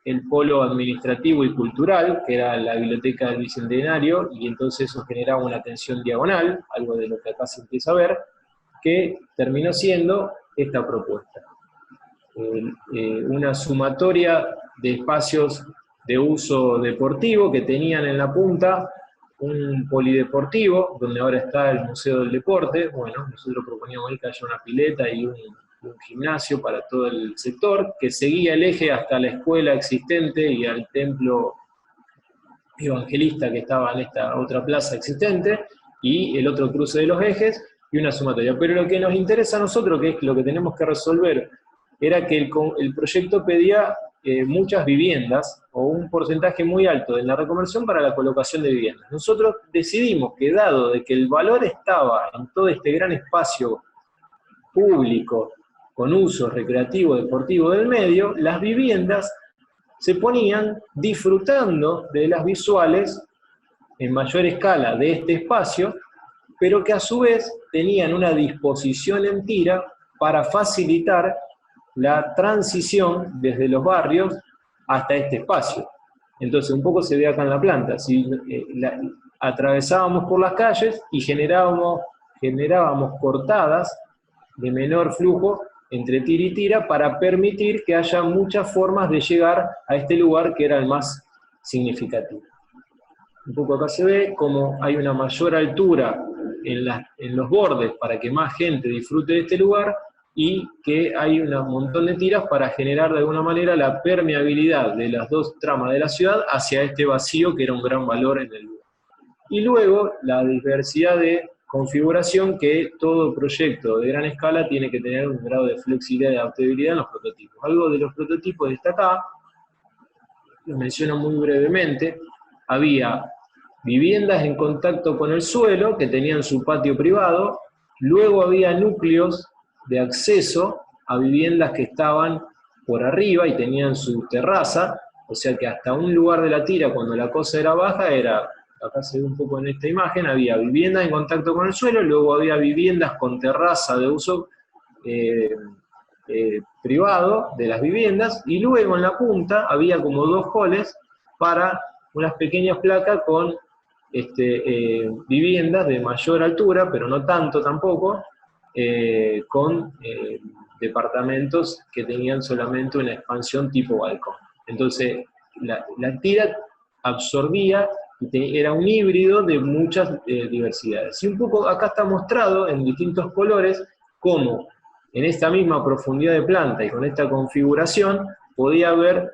el polo administrativo y cultural, que era la Biblioteca del Bicentenario, y entonces eso generaba una tensión diagonal, algo de lo que acá se empieza a ver, que terminó siendo esta propuesta. Una sumatoria de espacios de uso deportivo que tenían en la punta un polideportivo, donde ahora está el Museo del Deporte. Bueno, nosotros proponíamos ahí que haya una pileta y un gimnasio para todo el sector, que seguía el eje hasta la escuela existente y al templo evangelista que estaba en esta otra plaza existente, y el otro cruce de los ejes, y una sumatoria. Pero lo que nos interesa a nosotros, que es lo que tenemos que resolver, era que el proyecto pedía muchas viviendas, o un porcentaje muy alto de la reconversión para la colocación de viviendas. Nosotros decidimos que, dado de que el valor estaba en todo este gran espacio público, con uso recreativo, deportivo del medio, las viviendas se ponían disfrutando de las visuales en mayor escala de este espacio, pero que a su vez tenían una disposición en tira para facilitar la transición desde los barrios hasta este espacio. Entonces, un poco se ve acá en la planta, si atravesábamos por las calles y generábamos cortadas de menor flujo entre tira y tira para permitir que haya muchas formas de llegar a este lugar que era el más significativo. Un poco acá se ve como hay una mayor altura en los bordes para que más gente disfrute de este lugar, y que hay un montón de tiras para generar de alguna manera la permeabilidad de las dos tramas de la ciudad hacia este vacío que era un gran valor en el lugar. Y luego la diversidad de configuración que todo proyecto de gran escala tiene que tener un grado de flexibilidad y adaptabilidad en los prototipos. Algo de los prototipos está acá, lo menciono muy brevemente. Había viviendas en contacto con el suelo que tenían su patio privado, luego había núcleos de acceso a viviendas que estaban por arriba y tenían su terraza, o sea que hasta un lugar de la tira, cuando la cosa era baja, acá se ve un poco en esta imagen, había viviendas en contacto con el suelo, luego había viviendas con terraza de uso privado de las viviendas, y luego en la punta había como dos halls para unas pequeñas placas con viviendas de mayor altura, pero no tanto tampoco, con departamentos que tenían solamente una expansión tipo balcón. Entonces, la tira absorbía, era un híbrido de muchas diversidades. Y un poco acá está mostrado en distintos colores cómo en esta misma profundidad de planta y con esta configuración podía haber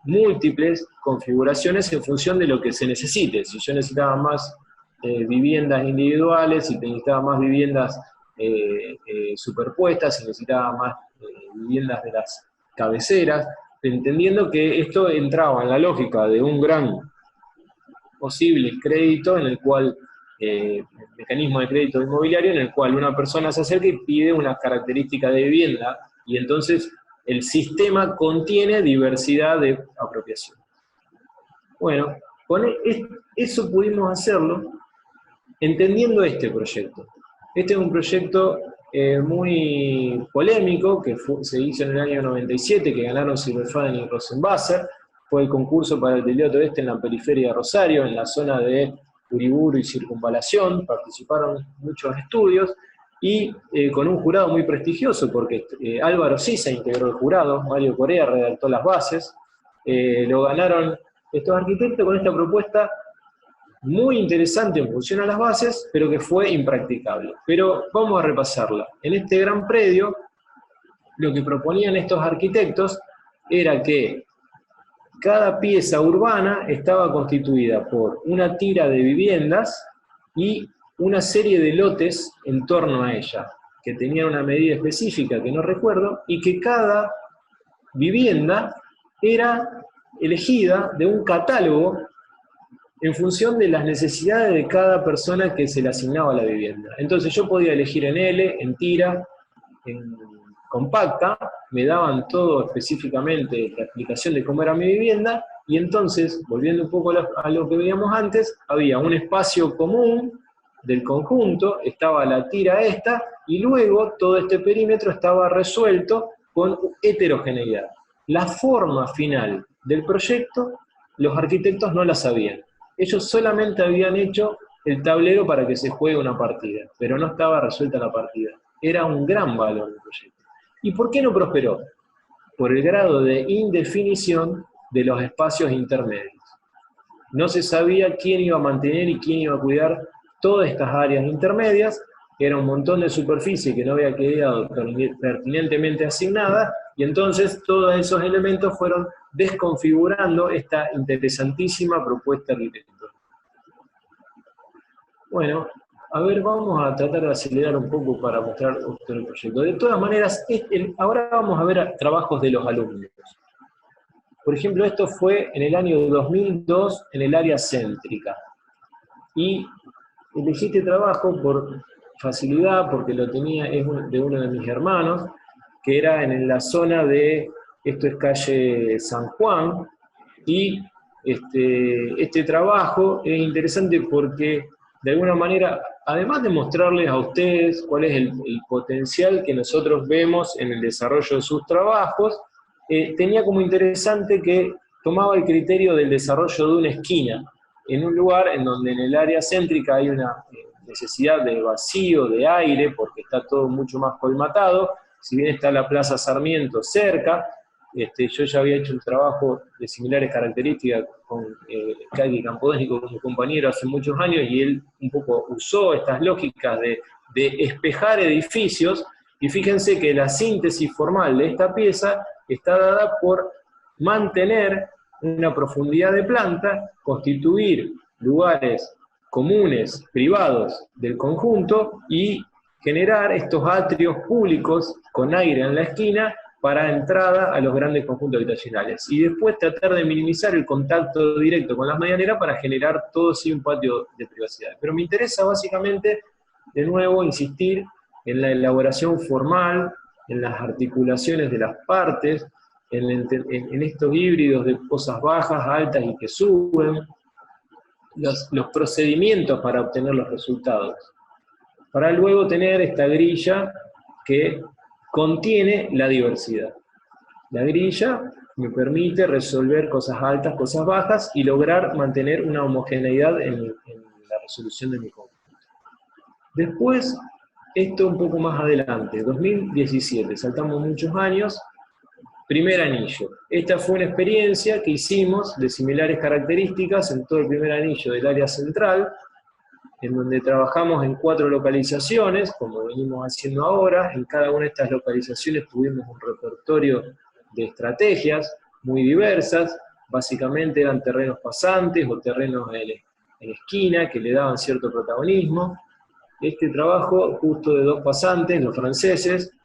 múltiples configuraciones en función de lo que se necesite. Si yo necesitaba más viviendas individuales, si necesitaba más viviendas superpuestas, si necesitaba más viviendas de las cabeceras, entendiendo que esto entraba en la lógica de un gran posible crédito en el cual, mecanismo de crédito inmobiliario en el cual una persona se acerca y pide unas características de vivienda, y entonces el sistema contiene diversidad de apropiación. Bueno, con eso pudimos hacerlo entendiendo este proyecto. Este es un proyecto muy polémico, que se hizo en el año 97, que ganaron Silverfaden y Rosenwasser. Fue el concurso para el Delioto Este en la periferia de Rosario, en la zona de Uriburu y Circunvalación. Participaron muchos estudios, y con un jurado muy prestigioso, porque Álvaro Sisa integró el jurado, Mario Corea redactó las bases, lo ganaron estos arquitectos con esta propuesta muy interesante en función a las bases, pero que fue impracticable. Pero vamos a repasarla. En este gran predio, lo que proponían estos arquitectos era que cada pieza urbana estaba constituida por una tira de viviendas y una serie de lotes en torno a ella, que tenían una medida específica que no recuerdo, y que cada vivienda era elegida de un catálogo en función de las necesidades de cada persona que se le asignaba a la vivienda. Entonces yo podía elegir en L, en tira, en compacta, me daban todo específicamente la explicación de cómo era mi vivienda, y entonces, volviendo un poco a lo que veíamos antes, había un espacio común del conjunto, estaba la tira esta, y luego todo este perímetro estaba resuelto con heterogeneidad. La forma final del proyecto, los arquitectos no la sabían. Ellos solamente habían hecho el tablero para que se juegue una partida, pero no estaba resuelta la partida. Era un gran valor del proyecto. ¿Y por qué no prosperó? Por el grado de indefinición de los espacios intermedios. No se sabía quién iba a mantener y quién iba a cuidar todas estas áreas intermedias. Era un montón de superficie que no había quedado pertinentemente asignada, y entonces todos esos elementos fueron desconfigurando esta interesantísima propuesta arquitectónica. Bueno, a ver, vamos a tratar de acelerar un poco para mostrar el proyecto. De todas maneras, ahora vamos a ver trabajos de los alumnos. Por ejemplo, esto fue en el año 2002 en el área céntrica. Y elegí este trabajo por facilidad, porque lo tenía, es de uno de mis hermanos, que era en la zona de, esto es calle San Juan, y este trabajo es interesante porque, de alguna manera, además de mostrarles a ustedes cuál es el potencial que nosotros vemos en el desarrollo de sus trabajos, tenía como interesante que tomaba el criterio del desarrollo de una esquina, en un lugar en donde en el área céntrica hay una necesidad de vacío, de aire, porque está todo mucho más colmatado. Si bien está la Plaza Sarmiento cerca, yo ya había hecho un trabajo de similares características con Cagui Campodónico como compañero hace muchos años, y él un poco usó estas lógicas de espejar edificios, y fíjense que la síntesis formal de esta pieza está dada por mantener una profundidad de planta, constituir lugares comunes, privados del conjunto, y generar estos atrios públicos con aire en la esquina para entrada a los grandes conjuntos habitacionales. Y después tratar de minimizar el contacto directo con las medianeras para generar todo sí un patio de privacidad. Pero me interesa básicamente, de nuevo, insistir en la elaboración formal, en las articulaciones de las partes, en estos híbridos de cosas bajas, altas y que suben, los procedimientos para obtener los resultados, para luego tener esta grilla que contiene la diversidad. La grilla me permite resolver cosas altas, cosas bajas, y lograr mantener una homogeneidad en la resolución de mi conjunto. Después, esto un poco más adelante, 2017, saltamos muchos años, primer anillo. Esta fue una experiencia que hicimos de similares características en todo el primer anillo del área central, en donde trabajamos en 4 localizaciones, como venimos haciendo ahora. En cada una de estas localizaciones tuvimos un repertorio de estrategias muy diversas, básicamente eran terrenos pasantes o terrenos en esquina que le daban cierto protagonismo. Este trabajo justo de 2 pasantes, los franceses,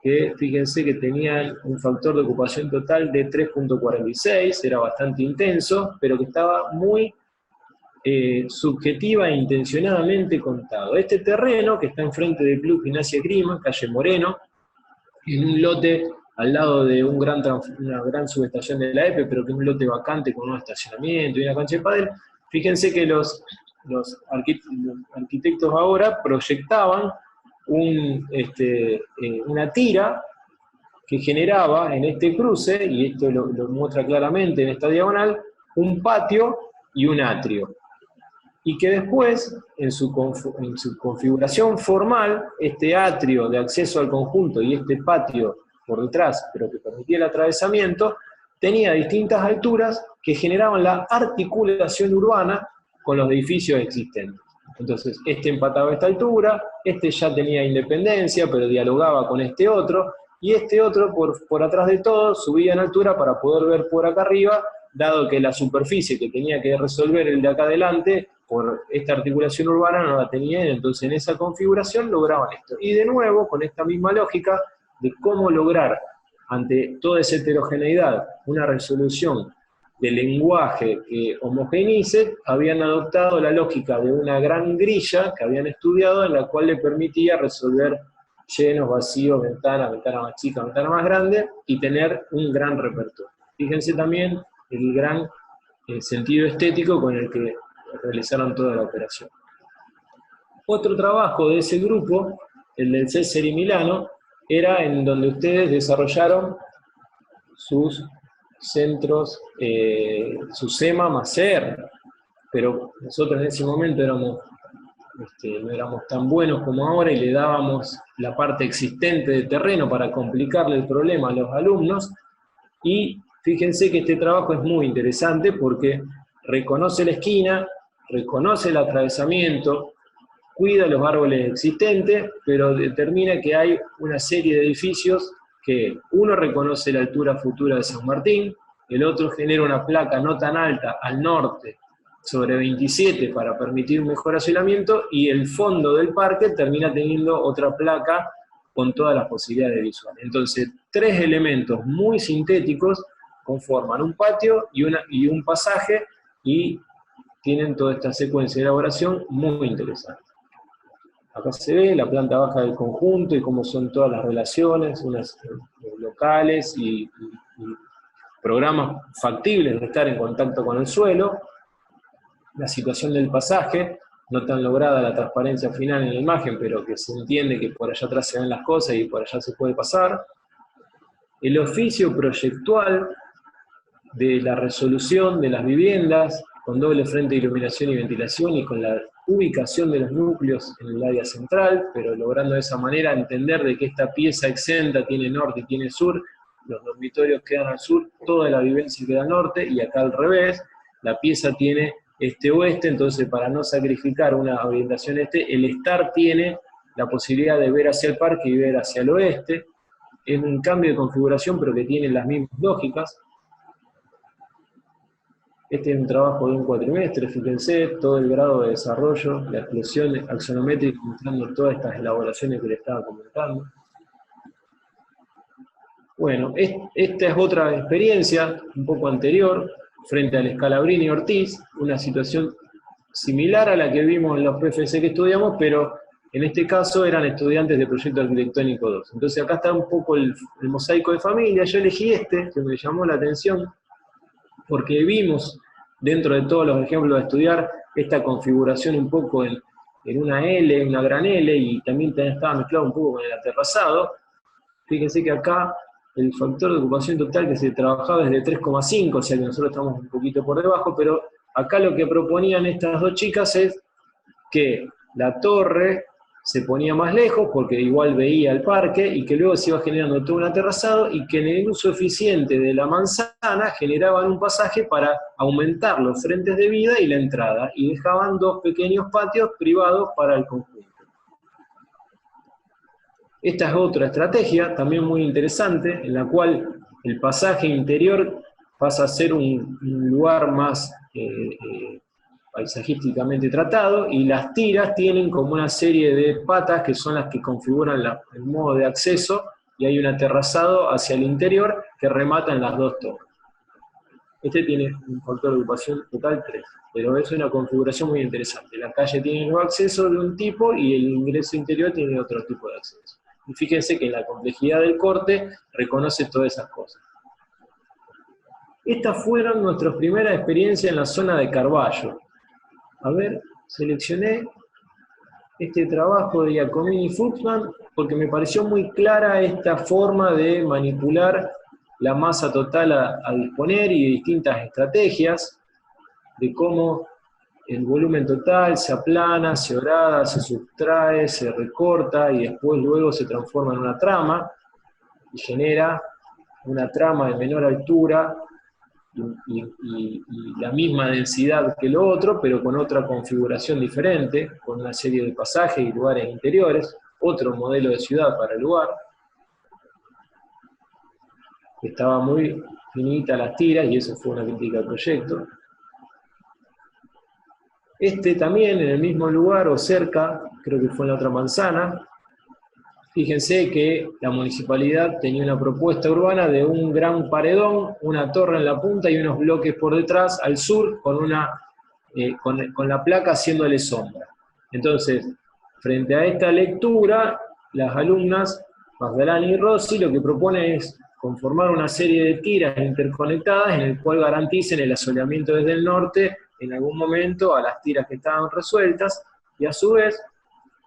que fíjense que tenían un factor de ocupación total de 3.46, era bastante intenso, pero que estaba muy subjetiva e intencionadamente contado. Este terreno, que está enfrente del Club Gimnasia Grima, calle Moreno, en un lote al lado de una gran subestación de la EPE, pero que es un lote vacante con un estacionamiento y una cancha de pádel. Fíjense que los arquitectos ahora proyectaban una tira que generaba en este cruce, y esto lo muestra claramente en esta diagonal, un patio y un atrio. Y que después, en su configuración formal, este atrio de acceso al conjunto y este patio por detrás, pero que permitía el atravesamiento, tenía distintas alturas que generaban la articulación urbana con los edificios existentes. Entonces, este empataba a esta altura, este ya tenía independencia, pero dialogaba con este otro, y este otro, por atrás de todo, subía en altura para poder ver por acá arriba, dado que la superficie que tenía que resolver el de acá adelante, por esta articulación urbana no la tenía, entonces en esa configuración lograban esto. Y de nuevo, con esta misma lógica de cómo lograr, ante toda esa heterogeneidad, una resolución de lenguaje que homogeneice, habían adoptado la lógica de una gran grilla que habían estudiado, en la cual le permitía resolver llenos, vacíos, ventana más chica, ventana más grande, y tener un gran repertorio. Fíjense también el gran sentido estético con el que realizaron toda la operación. Otro trabajo de ese grupo, el del César y Milano, era en donde ustedes desarrollaron sus centros, su SEMA más CER, pero nosotros en ese momento no éramos tan buenos como ahora y le dábamos la parte existente de terreno para complicarle el problema a los alumnos. Y fíjense que este trabajo es muy interesante porque reconoce la esquina, reconoce el atravesamiento, cuida los árboles existentes, pero determina que hay una serie de edificios que uno reconoce la altura futura de San Martín, el otro genera una placa no tan alta al norte sobre 27 para permitir un mejor aislamiento, y el fondo del parque termina teniendo otra placa con todas las posibilidades visuales. Entonces, 3 elementos muy sintéticos conforman un patio y un pasaje, y tienen toda esta secuencia de elaboración muy interesante. Acá se ve la planta baja del conjunto y cómo son todas las relaciones, unas locales y programas factibles de estar en contacto con el suelo. La situación del pasaje, no tan lograda la transparencia final en la imagen, pero que se entiende que por allá atrás se ven las cosas y por allá se puede pasar. El oficio proyectual de la resolución de las viviendas, con doble frente de iluminación y ventilación, y con la ubicación de los núcleos en el área central, pero logrando de esa manera entender de que esta pieza exenta tiene norte y tiene sur, los dormitorios quedan al sur, toda la vivencia queda al norte, y acá al revés, la pieza tiene este-oeste, entonces para no sacrificar una orientación este, el estar tiene la posibilidad de ver hacia el parque y ver hacia el oeste. Es un cambio de configuración, pero que tiene las mismas lógicas. Este es un trabajo de un cuatrimestre, fíjense, todo el grado de desarrollo, la explosión axonométrica, mostrando todas estas elaboraciones que les estaba comentando. Bueno, esta es otra experiencia, un poco anterior, frente al Scalabrini Ortiz, una situación similar a la que vimos en los PFC que estudiamos, pero en este caso eran estudiantes de Proyecto Arquitectónico 2. Entonces acá está un poco el mosaico de familia. Yo elegí este, que me llamó la atención, porque vimos, dentro de todos los ejemplos de estudiar, esta configuración un poco en una L, una gran L, y también estaba mezclado un poco con el aterrazado. Fíjense que acá el factor de ocupación total que se trabajaba es de 3,5, o sea que nosotros estamos un poquito por debajo, pero acá lo que proponían estas dos chicas es que la torre se ponía más lejos porque igual veía el parque y que luego se iba generando todo un aterrazado y que en el uso eficiente de la manzana generaban un pasaje para aumentar los frentes de vida y la entrada y dejaban dos pequeños patios privados para el conjunto. Esta es otra estrategia también muy interesante en la cual el pasaje interior pasa a ser un lugar más paisajísticamente tratado, y las tiras tienen como una serie de patas que son las que configuran el modo de acceso, y hay un aterrazado hacia el interior que remata en las dos torres. Este tiene un factor de ocupación total 3, pero es una configuración muy interesante. La calle tiene los accesos de un tipo y el ingreso interior tiene otro tipo de acceso. Y fíjense que la complejidad del corte reconoce todas esas cosas. Estas fueron nuestras primeras experiencias en la zona de Carballo. A ver, seleccioné este trabajo de Giacomini y Fuchsman porque me pareció muy clara esta forma de manipular la masa total a disponer y de distintas estrategias, de cómo el volumen total se aplana, se horada, se sustrae, se recorta y después luego se transforma en una trama y genera una trama de menor altura y la misma densidad que lo otro, pero con otra configuración diferente, con una serie de pasajes y lugares interiores, otro modelo de ciudad para el lugar. Estaba muy finita las tiras y eso fue una crítica al proyecto. Este también en el mismo lugar o cerca, creo que fue en la otra manzana. Fíjense que la municipalidad tenía una propuesta urbana de un gran paredón, una torre en la punta y unos bloques por detrás, al sur, con la placa haciéndole sombra. Entonces, frente a esta lectura, las alumnas, Magdalena y Rossi, lo que proponen es conformar una serie de tiras interconectadas en el cual garanticen el asoleamiento desde el norte en algún momento a las tiras que estaban resueltas, y a su vez,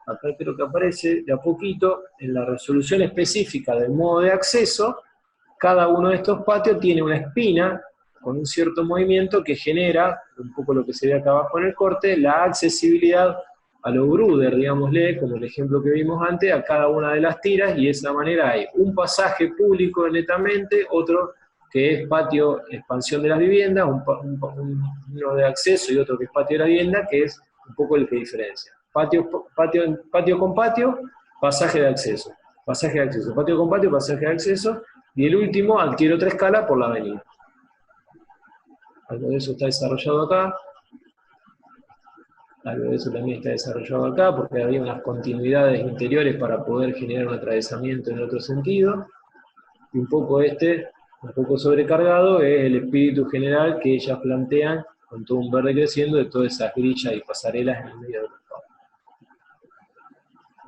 acá creo que aparece de a poquito, en la resolución específica del modo de acceso, cada uno de estos patios tiene una espina con un cierto movimiento que genera, un poco lo que se ve acá abajo en el corte, la accesibilidad a lo Bruder, digámosle, como el ejemplo que vimos antes, a cada una de las tiras, y de esa manera hay un pasaje público netamente, otro que es patio expansión de las viviendas, uno de acceso y otro que es patio de la vivienda, que es un poco el que diferencia. Patio con patio, pasaje de acceso. Pasaje de acceso, patio con patio, pasaje de acceso, y el último adquiere otra escala por la avenida. Algo de eso está desarrollado acá. Algo de eso también está desarrollado acá, porque había unas continuidades interiores para poder generar un atravesamiento en otro sentido. Y un poco un poco sobrecargado, es el espíritu general que ellas plantean, con todo un verde creciendo, de todas esas grillas y pasarelas en el medio de los campos.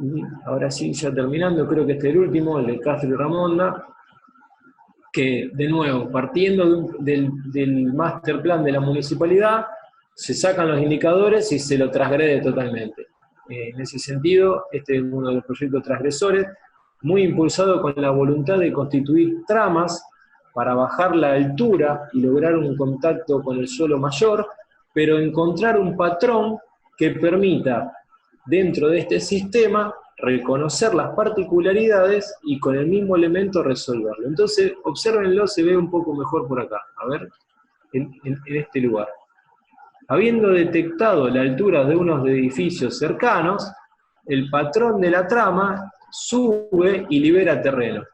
Y ahora sí, ya terminando, creo que este es el último, el de Castro y Ramonda, que, de nuevo, partiendo del master plan de la municipalidad, se sacan los indicadores y se lo transgrede totalmente. En ese sentido, este es uno de los proyectos transgresores, muy impulsado con la voluntad de constituir tramas para bajar la altura y lograr un contacto con el suelo mayor, pero encontrar un patrón que permita, dentro de este sistema, reconocer las particularidades y con el mismo elemento resolverlo. Entonces, obsérvenlo, se ve un poco mejor por acá, a ver, en este lugar. Habiendo detectado la altura de unos edificios cercanos, el patrón de la trama sube y libera terreno.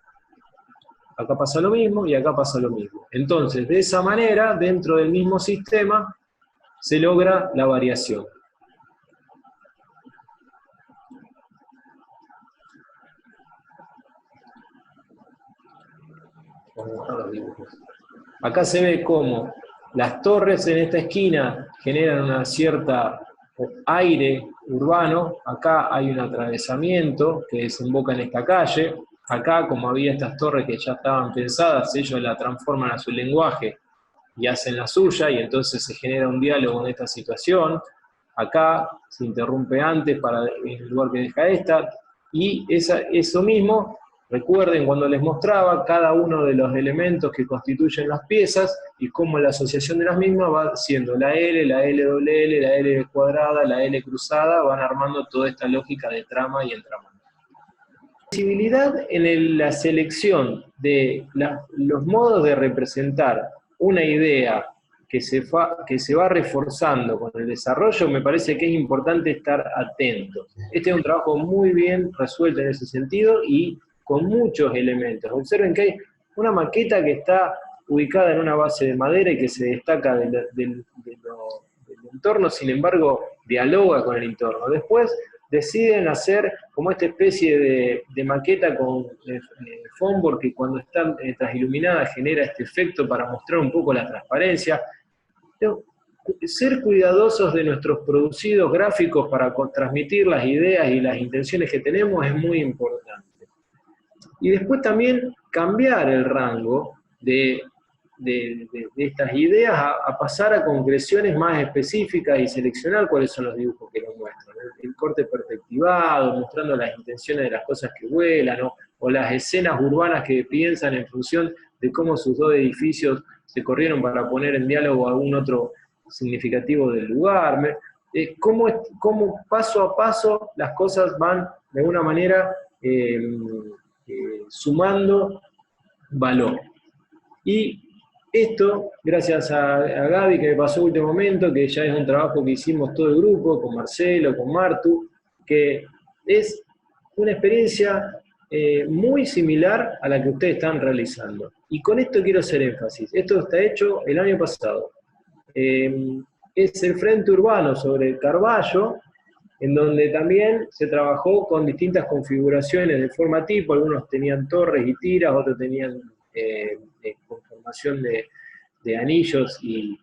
Acá pasa lo mismo y acá pasa lo mismo. Entonces, de esa manera, dentro del mismo sistema, se logra la variación. Acá se ve cómo las torres en esta esquina generan una cierta aire urbano. Acá hay un atravesamiento que desemboca en esta calle. Acá, como había estas torres que ya estaban pensadas, ellos la transforman a su lenguaje y hacen la suya, y entonces se genera un diálogo en esta situación. Acá se interrumpe antes para el lugar que deja esta, y eso mismo Recuerden cuando les mostraba cada uno de los elementos que constituyen las piezas y cómo la asociación de las mismas va siendo la L, la LLL, la L cuadrada, la L cruzada, van armando toda esta lógica de trama y entramado. Flexibilidad en la selección de los modos de representar una idea que se va reforzando con el desarrollo, me parece que es importante estar atentos. Este es un trabajo muy bien resuelto en ese sentido y con muchos elementos. Observen que hay una maqueta que está ubicada en una base de madera y que se destaca del entorno, sin embargo, dialoga con el entorno. Después deciden hacer como esta especie de maqueta con foam que cuando está transiluminada genera este efecto para mostrar un poco la transparencia. Ser cuidadosos de nuestros producidos gráficos para transmitir las ideas y las intenciones que tenemos es muy importante. Y después también cambiar el rango de estas ideas a pasar a concreciones más específicas y seleccionar cuáles son los dibujos que nos muestran. El corte perspectivado, mostrando las intenciones de las cosas que vuelan, o las escenas urbanas que piensan en función de cómo sus dos edificios se corrieron para poner en diálogo a algún otro significativo del lugar. Cómo paso a paso las cosas van de alguna manera sumando valor. Y esto, gracias a Gaby que me pasó último momento, que ya es un trabajo que hicimos todo el grupo, con Marcelo, con Martu, que es una experiencia muy similar a la que ustedes están realizando. Y con esto quiero hacer énfasis. Esto está hecho el año pasado. Es el Frente Urbano sobre Carballo, en donde también se trabajó con distintas configuraciones de forma tipo, algunos tenían torres y tiras, otros tenían conformación de anillos y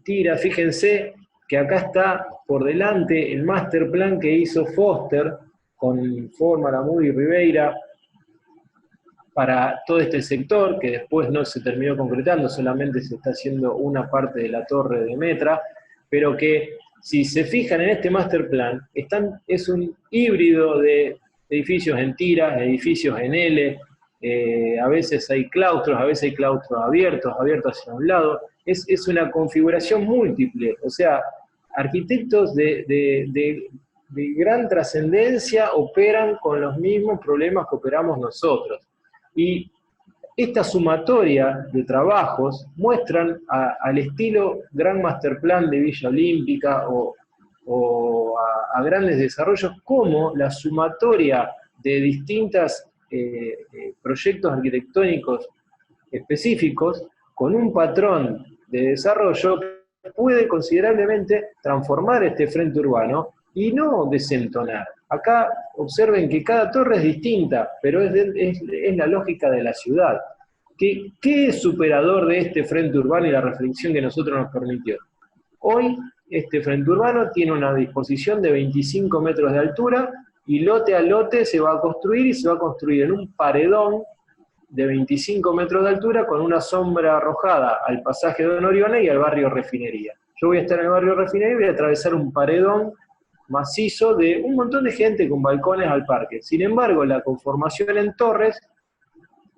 tiras. Fíjense que acá está por delante el master plan que hizo Foster con Ford, Malamud y Ribeira para todo este sector, que después no se terminó concretando, solamente se está haciendo una parte de la torre de Metra, pero que si se fijan en este master plan, es un híbrido de edificios en tiras, edificios en L, a veces hay claustros, abiertos hacia un lado, es una configuración múltiple, o sea, arquitectos de gran trascendencia operan con los mismos problemas que operamos nosotros. Y esta sumatoria de trabajos muestran al estilo Gran Master Plan de Villa Olímpica o a grandes desarrollos, como la sumatoria de distintos proyectos arquitectónicos específicos con un patrón de desarrollo puede considerablemente transformar este frente urbano y no desentonar. Acá observen que cada torre es distinta, pero es la lógica de la ciudad. ¿Qué es superador de este frente urbano y la reflexión que nosotros nos permitió? Hoy este frente urbano tiene una disposición de 25 metros de altura y lote a lote se va a construir y se va a construir en un paredón de 25 metros de altura con una sombra arrojada al pasaje Don Orione y al barrio Refinería. Yo voy a estar en el barrio Refinería y voy a atravesar un paredón macizo de un montón de gente con balcones al parque. Sin embargo, la conformación en torres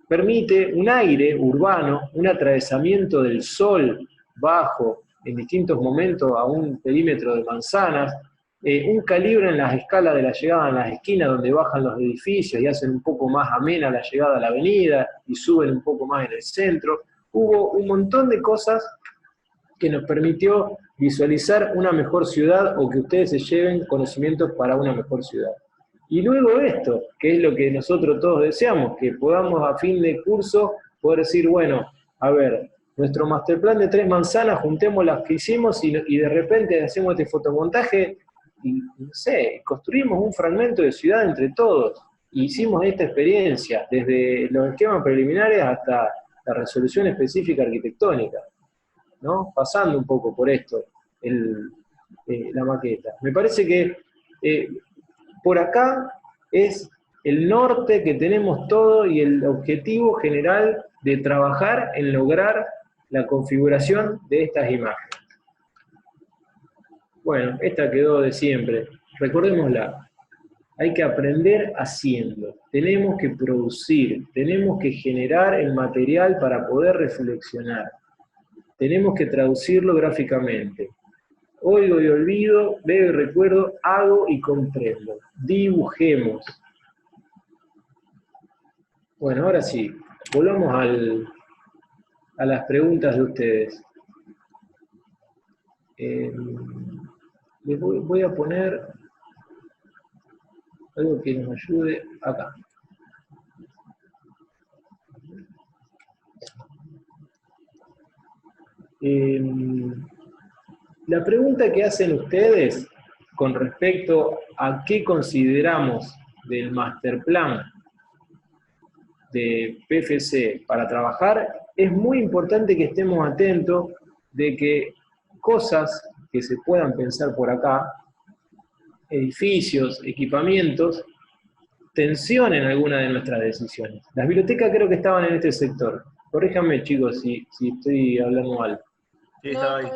permite un aire urbano, un atravesamiento del sol bajo en distintos momentos a un perímetro de manzanas, un calibre en las escalas de la llegada en las esquinas donde bajan los edificios y hacen un poco más amena la llegada a la avenida y suben un poco más en el centro. Hubo un montón de cosas que nos permitió visualizar una mejor ciudad o que ustedes se lleven conocimientos para una mejor ciudad. Y luego esto, que es lo que nosotros todos deseamos, que podamos a fin de curso poder decir, bueno, a ver, nuestro master plan de 3 manzanas, juntemos las que hicimos y de repente hacemos este fotomontaje y, no sé, construimos un fragmento de ciudad entre todos. Y hicimos esta experiencia, desde los esquemas preliminares hasta la resolución específica arquitectónica, ¿no? Pasando un poco por esto, la maqueta. Me parece que por acá es el norte que tenemos todo y el objetivo general de trabajar en lograr la configuración de estas imágenes. Bueno, esta quedó de siempre, recordémosla. Hay que aprender haciendo. Tenemos que producir, tenemos que generar el material para poder reflexionar. Tenemos que traducirlo gráficamente. Oigo y olvido, veo y recuerdo, hago y comprendo. Dibujemos. Bueno, ahora sí, volvamos a las preguntas de ustedes. Les voy a poner algo que nos ayude acá. La pregunta que hacen ustedes con respecto a qué consideramos del master plan de PFC para trabajar, es muy importante que estemos atentos de que cosas que se puedan pensar por acá, edificios, equipamientos, tensionen alguna de nuestras decisiones. Las bibliotecas creo que estaban en este sector. Corríjanme, chicos, si estoy hablando mal. Sí, estaba ahí.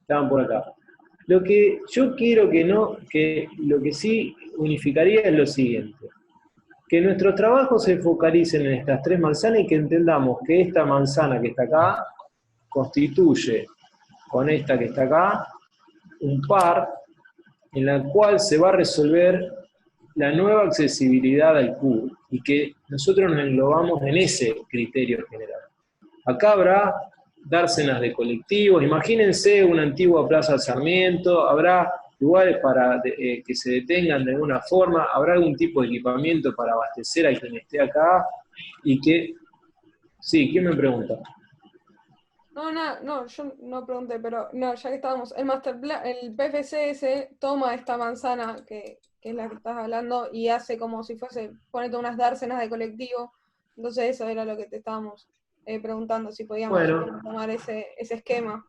Estaban por acá. Lo que yo quiero que lo que sí unificaría es lo siguiente. Que nuestros trabajos se focalicen en estas 3 manzanas y que entendamos que esta manzana que está acá constituye con esta que está acá un par en la cual se va a resolver la nueva accesibilidad al cubo y que nosotros nos englobamos en ese criterio general. Acá habrá dársenas de colectivos, imagínense una antigua Plaza Sarmiento, habrá lugares para que se detengan de alguna forma, habrá algún tipo de equipamiento para abastecer a quien esté acá y que... Sí, ¿quién me pregunta? No, yo no pregunté, pero no, ya que estábamos, el master plan, el PFCS toma esta manzana que es la que estás hablando y hace como si fuese, pone todas unas dársenas de colectivo, entonces eso era lo que te estábamos preguntando, si podíamos tomar ese esquema.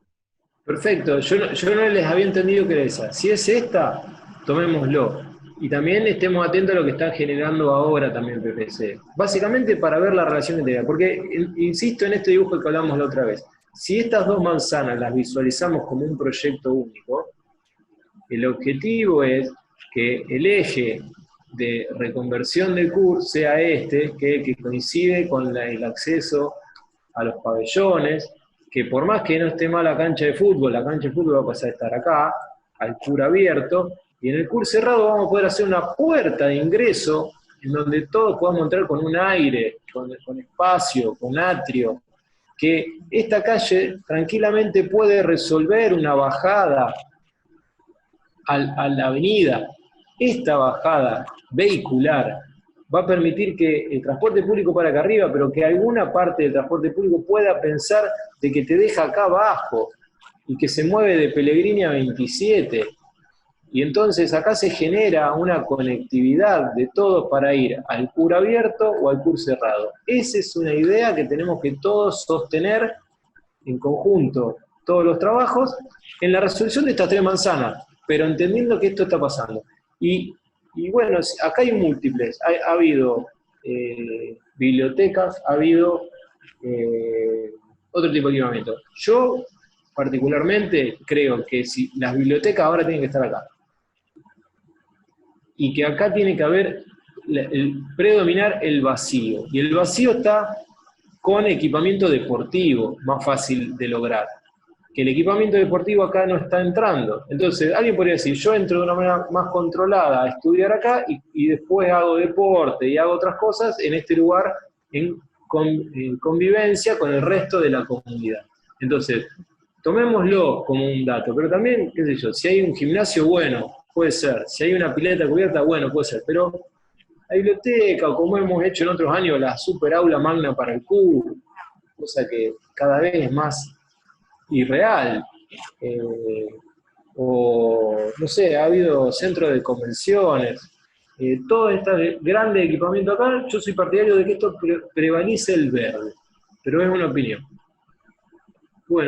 Perfecto, yo no les había entendido que era esa. Si es esta, tomémoslo. Y también estemos atentos a lo que están generando ahora también PPC. Básicamente para ver la relación integral, porque insisto en este dibujo que hablamos la otra vez. Si estas 2 manzanas las visualizamos como un proyecto único, el objetivo es que el eje de reconversión del CUR sea este, que coincide con el acceso a los pabellones, que por más que no esté mal la cancha de fútbol va a pasar a estar acá, al CUR abierto, y en el CUR cerrado vamos a poder hacer una puerta de ingreso en donde todos podamos entrar con un aire, con espacio, con atrio, que esta calle tranquilamente puede resolver una bajada a la avenida. Esta bajada vehicular va a permitir que el transporte público para acá arriba, pero que alguna parte del transporte público pueda pensar de que te deja acá abajo y que se mueve de Pellegrini a 27. Y entonces acá se genera una conectividad de todos para ir al CUR abierto o al CUR cerrado. Esa es una idea que tenemos que todos sostener en conjunto, todos los trabajos, en la resolución de estas 3 manzanas, pero entendiendo que esto está pasando. Y bueno, acá hay múltiples, ha habido bibliotecas, ha habido otro tipo de equipamiento. Yo, particularmente, creo que si las bibliotecas ahora tienen que estar acá, y que acá tiene que haber, predominar el vacío, y el vacío está con equipamiento deportivo, más fácil de lograr. Que el equipamiento deportivo acá no está entrando. Entonces, alguien podría decir, yo entro de una manera más controlada a estudiar acá y después hago deporte y hago otras cosas en este lugar en convivencia con el resto de la comunidad. Entonces, tomémoslo como un dato, pero también, qué sé yo, si hay un gimnasio, bueno, puede ser. Si hay una pileta cubierta, bueno, puede ser. Pero la biblioteca, o como hemos hecho en otros años, la super aula magna para el CUR, cosa que cada vez es más irreal, o no sé, ha habido centros de convenciones, todo este grande equipamiento acá, yo soy partidario de que esto prevalice el verde, pero es una opinión.